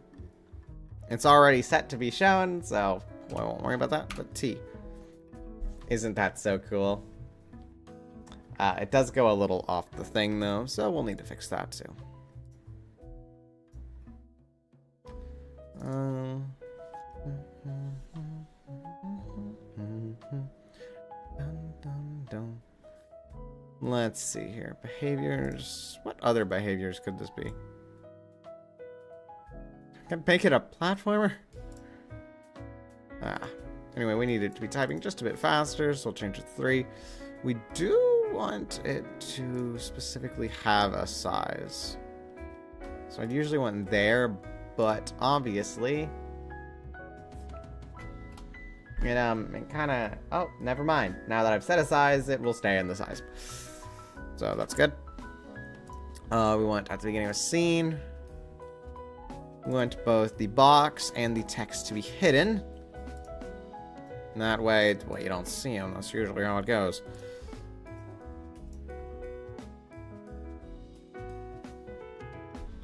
It's already set to be shown, so I won't worry about that, but T. Isn't that so cool? It does go a little off the thing, though, so we'll need to fix that, too. Let's see here. Behaviors. What other behaviors could this be? Can I make it a platformer? Anyway, we need it to be typing just a bit faster, so we'll change it to 3. We do want it to specifically have a size. So I'd usually want there, but obviously it kind of, oh, never mind. Now that I've set a size, it will stay in the size. So that's good. We want at the beginning of a scene, we want both the box and the text to be hidden. And that way, well, you don't see them. That's usually how it goes.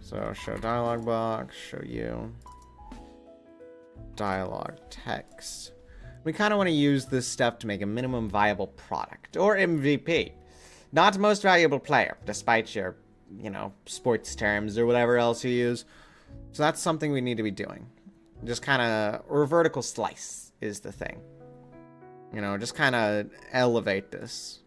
So show dialog box, show you. Dialog text. We kind of want to use this stuff to make a minimum viable product, or MVP. Not most valuable player, despite your, sports terms or whatever else you use. So that's something we need to be doing. Just kind of, or vertical slice is the thing. Just kind of elevate this.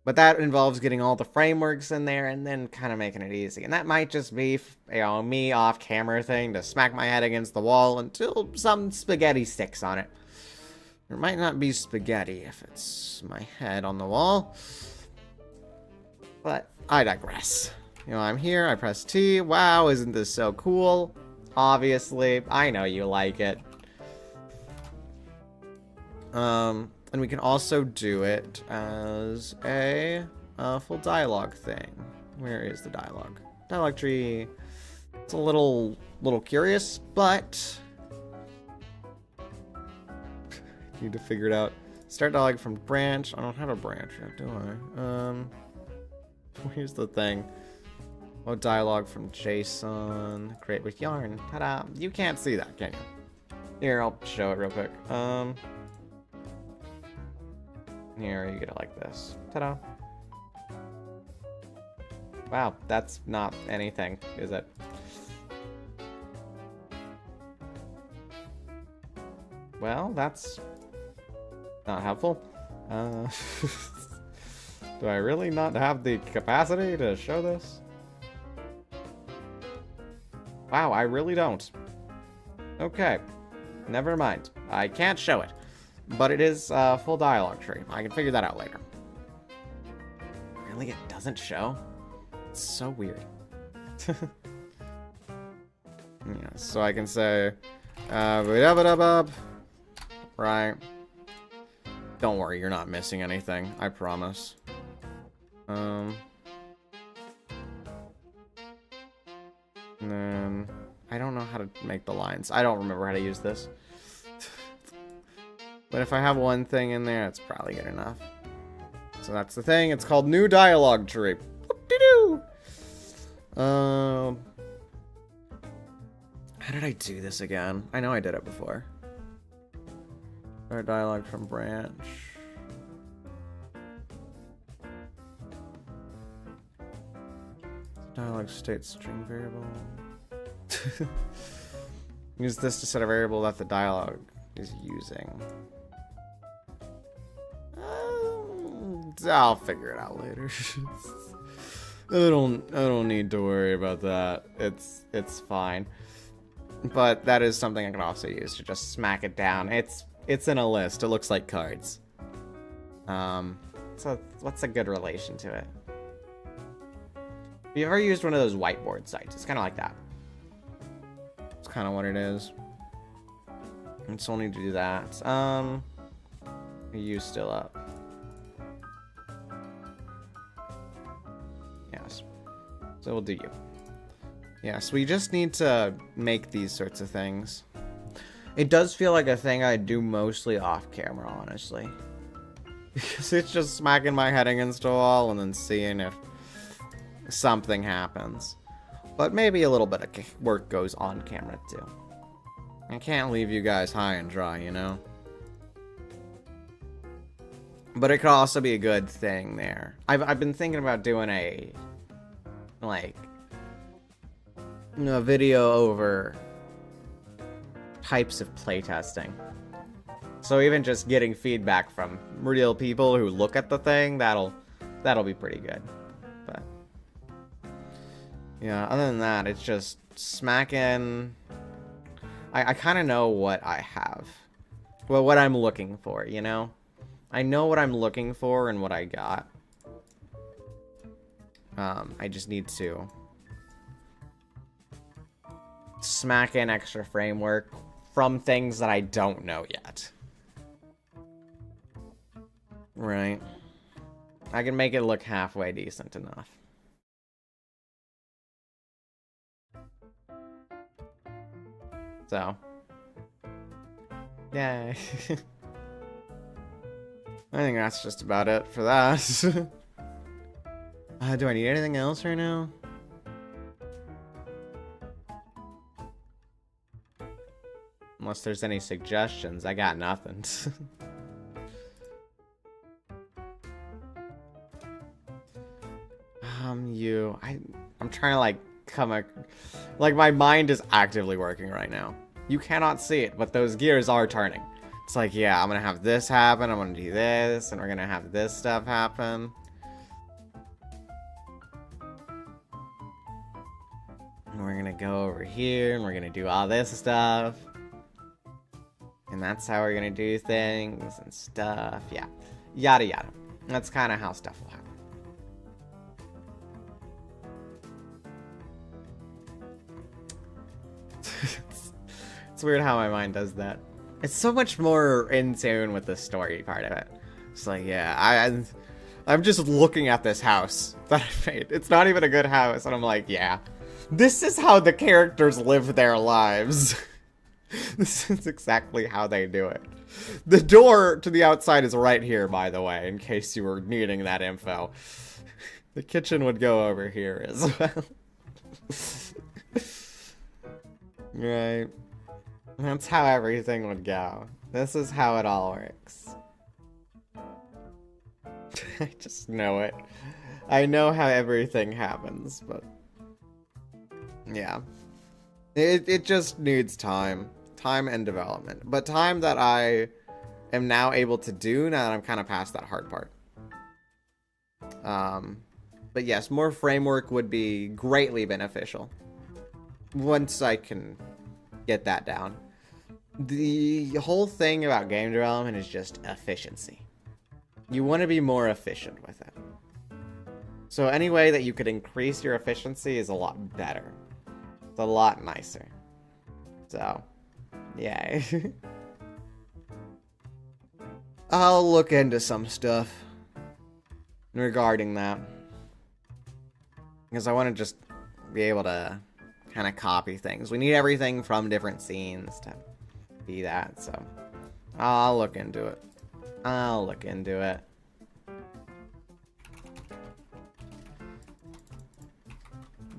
But that involves getting all the frameworks in there and then kind of making it easy. And that might just be, me off-camera thing to smack my head against the wall until some spaghetti sticks on it. It might not be spaghetti if it's my head on the wall. But I digress. I'm here, I press T. Wow, isn't this so cool? Obviously, I know you like it. And we can also do it as a full dialogue thing. Where is the dialogue? Dialogue tree. It's a little curious, but need to figure it out. Start dialogue from branch. I don't have a branch yet, do I? Here's the thing. Oh, dialogue from JSON. Create with yarn. Ta-da! You can't see that, can you? Here, I'll show it real quick. Here, you get it like this. Ta-da. Wow, that's not anything, is it? Well, that's not helpful. Do I really not have the capacity to show this? Wow, I really don't. Okay, never mind. I can't show it. But it is full dialogue tree. I can figure that out later. Really? It doesn't show? It's so weird. Yeah, So I can say, right. Don't worry, you're not missing anything. I promise. And then I don't know how to make the lines. I don't remember how to use this. But if I have one thing in there, it's probably good enough. So that's the thing. It's called New Dialogue Tree. How did I do this again? I know I did it before. Our dialogue from branch. Dialogue state string variable. Use this to set a variable that the dialogue is using. I'll figure it out later. I don't need to worry about that. It's fine. But that is something I can also use to just smack it down. It's in a list. It looks like cards. So what's a good relation to it? Have you ever used one of those whiteboard sites? It's kind of like that. It's kind of what it is. It's only to do that. You still up? Yes. So we'll do you. Yes, we just need to make these sorts of things. It does feel like a thing I do mostly off camera, honestly. Because it's just smacking my head against a wall and then seeing if something happens. But maybe a little bit of work goes on camera too. I can't leave you guys high and dry, you know? But it could also be a good thing there. I've been thinking about doing a video over types of playtesting. So even just getting feedback from real people who look at the thing, that'll be pretty good. But yeah, other than that, it's just smacking. I kind of know what I have. Well, what I'm looking for, you know? I know what I'm looking for and what I got. I just need to smack in extra framework from things that I don't know yet. Right. I can make it look halfway decent enough. So. Yay. I think that's just about it for that. Do I need anything else right now? Unless there's any suggestions, I got nothing. I'm trying to like my mind is actively working right now. You cannot see it, but those gears are turning. It's like, yeah, I'm gonna have this happen, I'm gonna do this, and we're gonna have this stuff happen. And we're gonna go over here, and we're gonna do all this stuff. And that's how we're gonna do things and stuff. Yeah. Yada yada. That's kind of how stuff will happen. It's weird how my mind does that. It's so much more in tune with the story part of it. It's like, yeah, I'm just looking at this house that I made. It's not even a good house, and I'm like, yeah, this is how the characters live their lives. This is exactly how they do it. The door to the outside is right here, by the way, in case you were needing that info. The kitchen would go over here as well. Right. That's how everything would go. This is how it all works. I just know it. I know how everything happens, but yeah. It just needs time. Time and development. But time that I am now able to do now that I'm kind of past that hard part. But yes, more framework would be greatly beneficial. Once I can get that down. The whole thing about game development is just efficiency. You want to be more efficient with it. So any way that you could increase your efficiency is a lot better. It's a lot nicer. So, yay. I'll look into some stuff regarding that. Because I want to just be able to kind of copy things. We need everything from different scenes to be that, so I'll look into it. I'll look into it.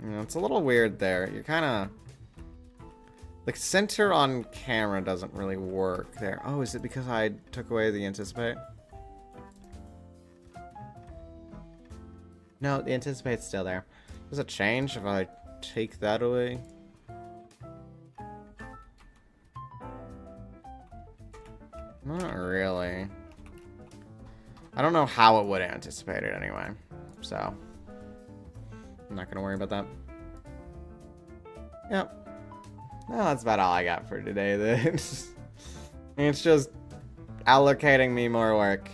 You know, it's a little weird there. You're kind of... The center on camera doesn't really work there. Oh, is it because I took away the anticipate? No, the anticipate's still there. Does it change if I take that away? Not really. I don't know how it would anticipate it anyway, so I'm not gonna worry about that. Yep. Well, that's about all I got for today then. It's just allocating me more work.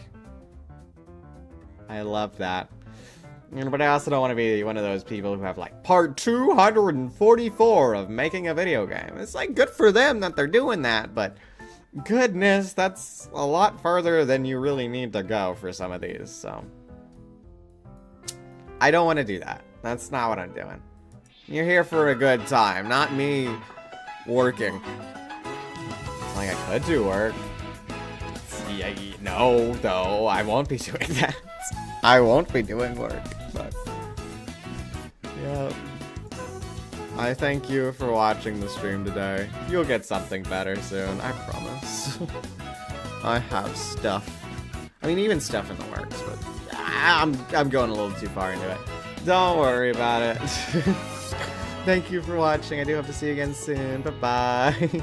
I love that. But I also don't want to be one of those people who have like part 244 of making a video game. It's like good for them that they're doing that, but goodness, that's a lot further than you really need to go for some of these, so I don't want to do that. That's not what I'm doing. You're here for a good time, not me working. It's like I could do work. Yeah, no, though, I won't be doing that. I won't be doing work, but yeah. I thank you for watching the stream today. You'll get something better soon, I promise. I have stuff. I mean, even stuff in the works, but I'm going a little too far into it. Don't worry about it. Thank you for watching. I do hope to see you again soon. Bye-bye.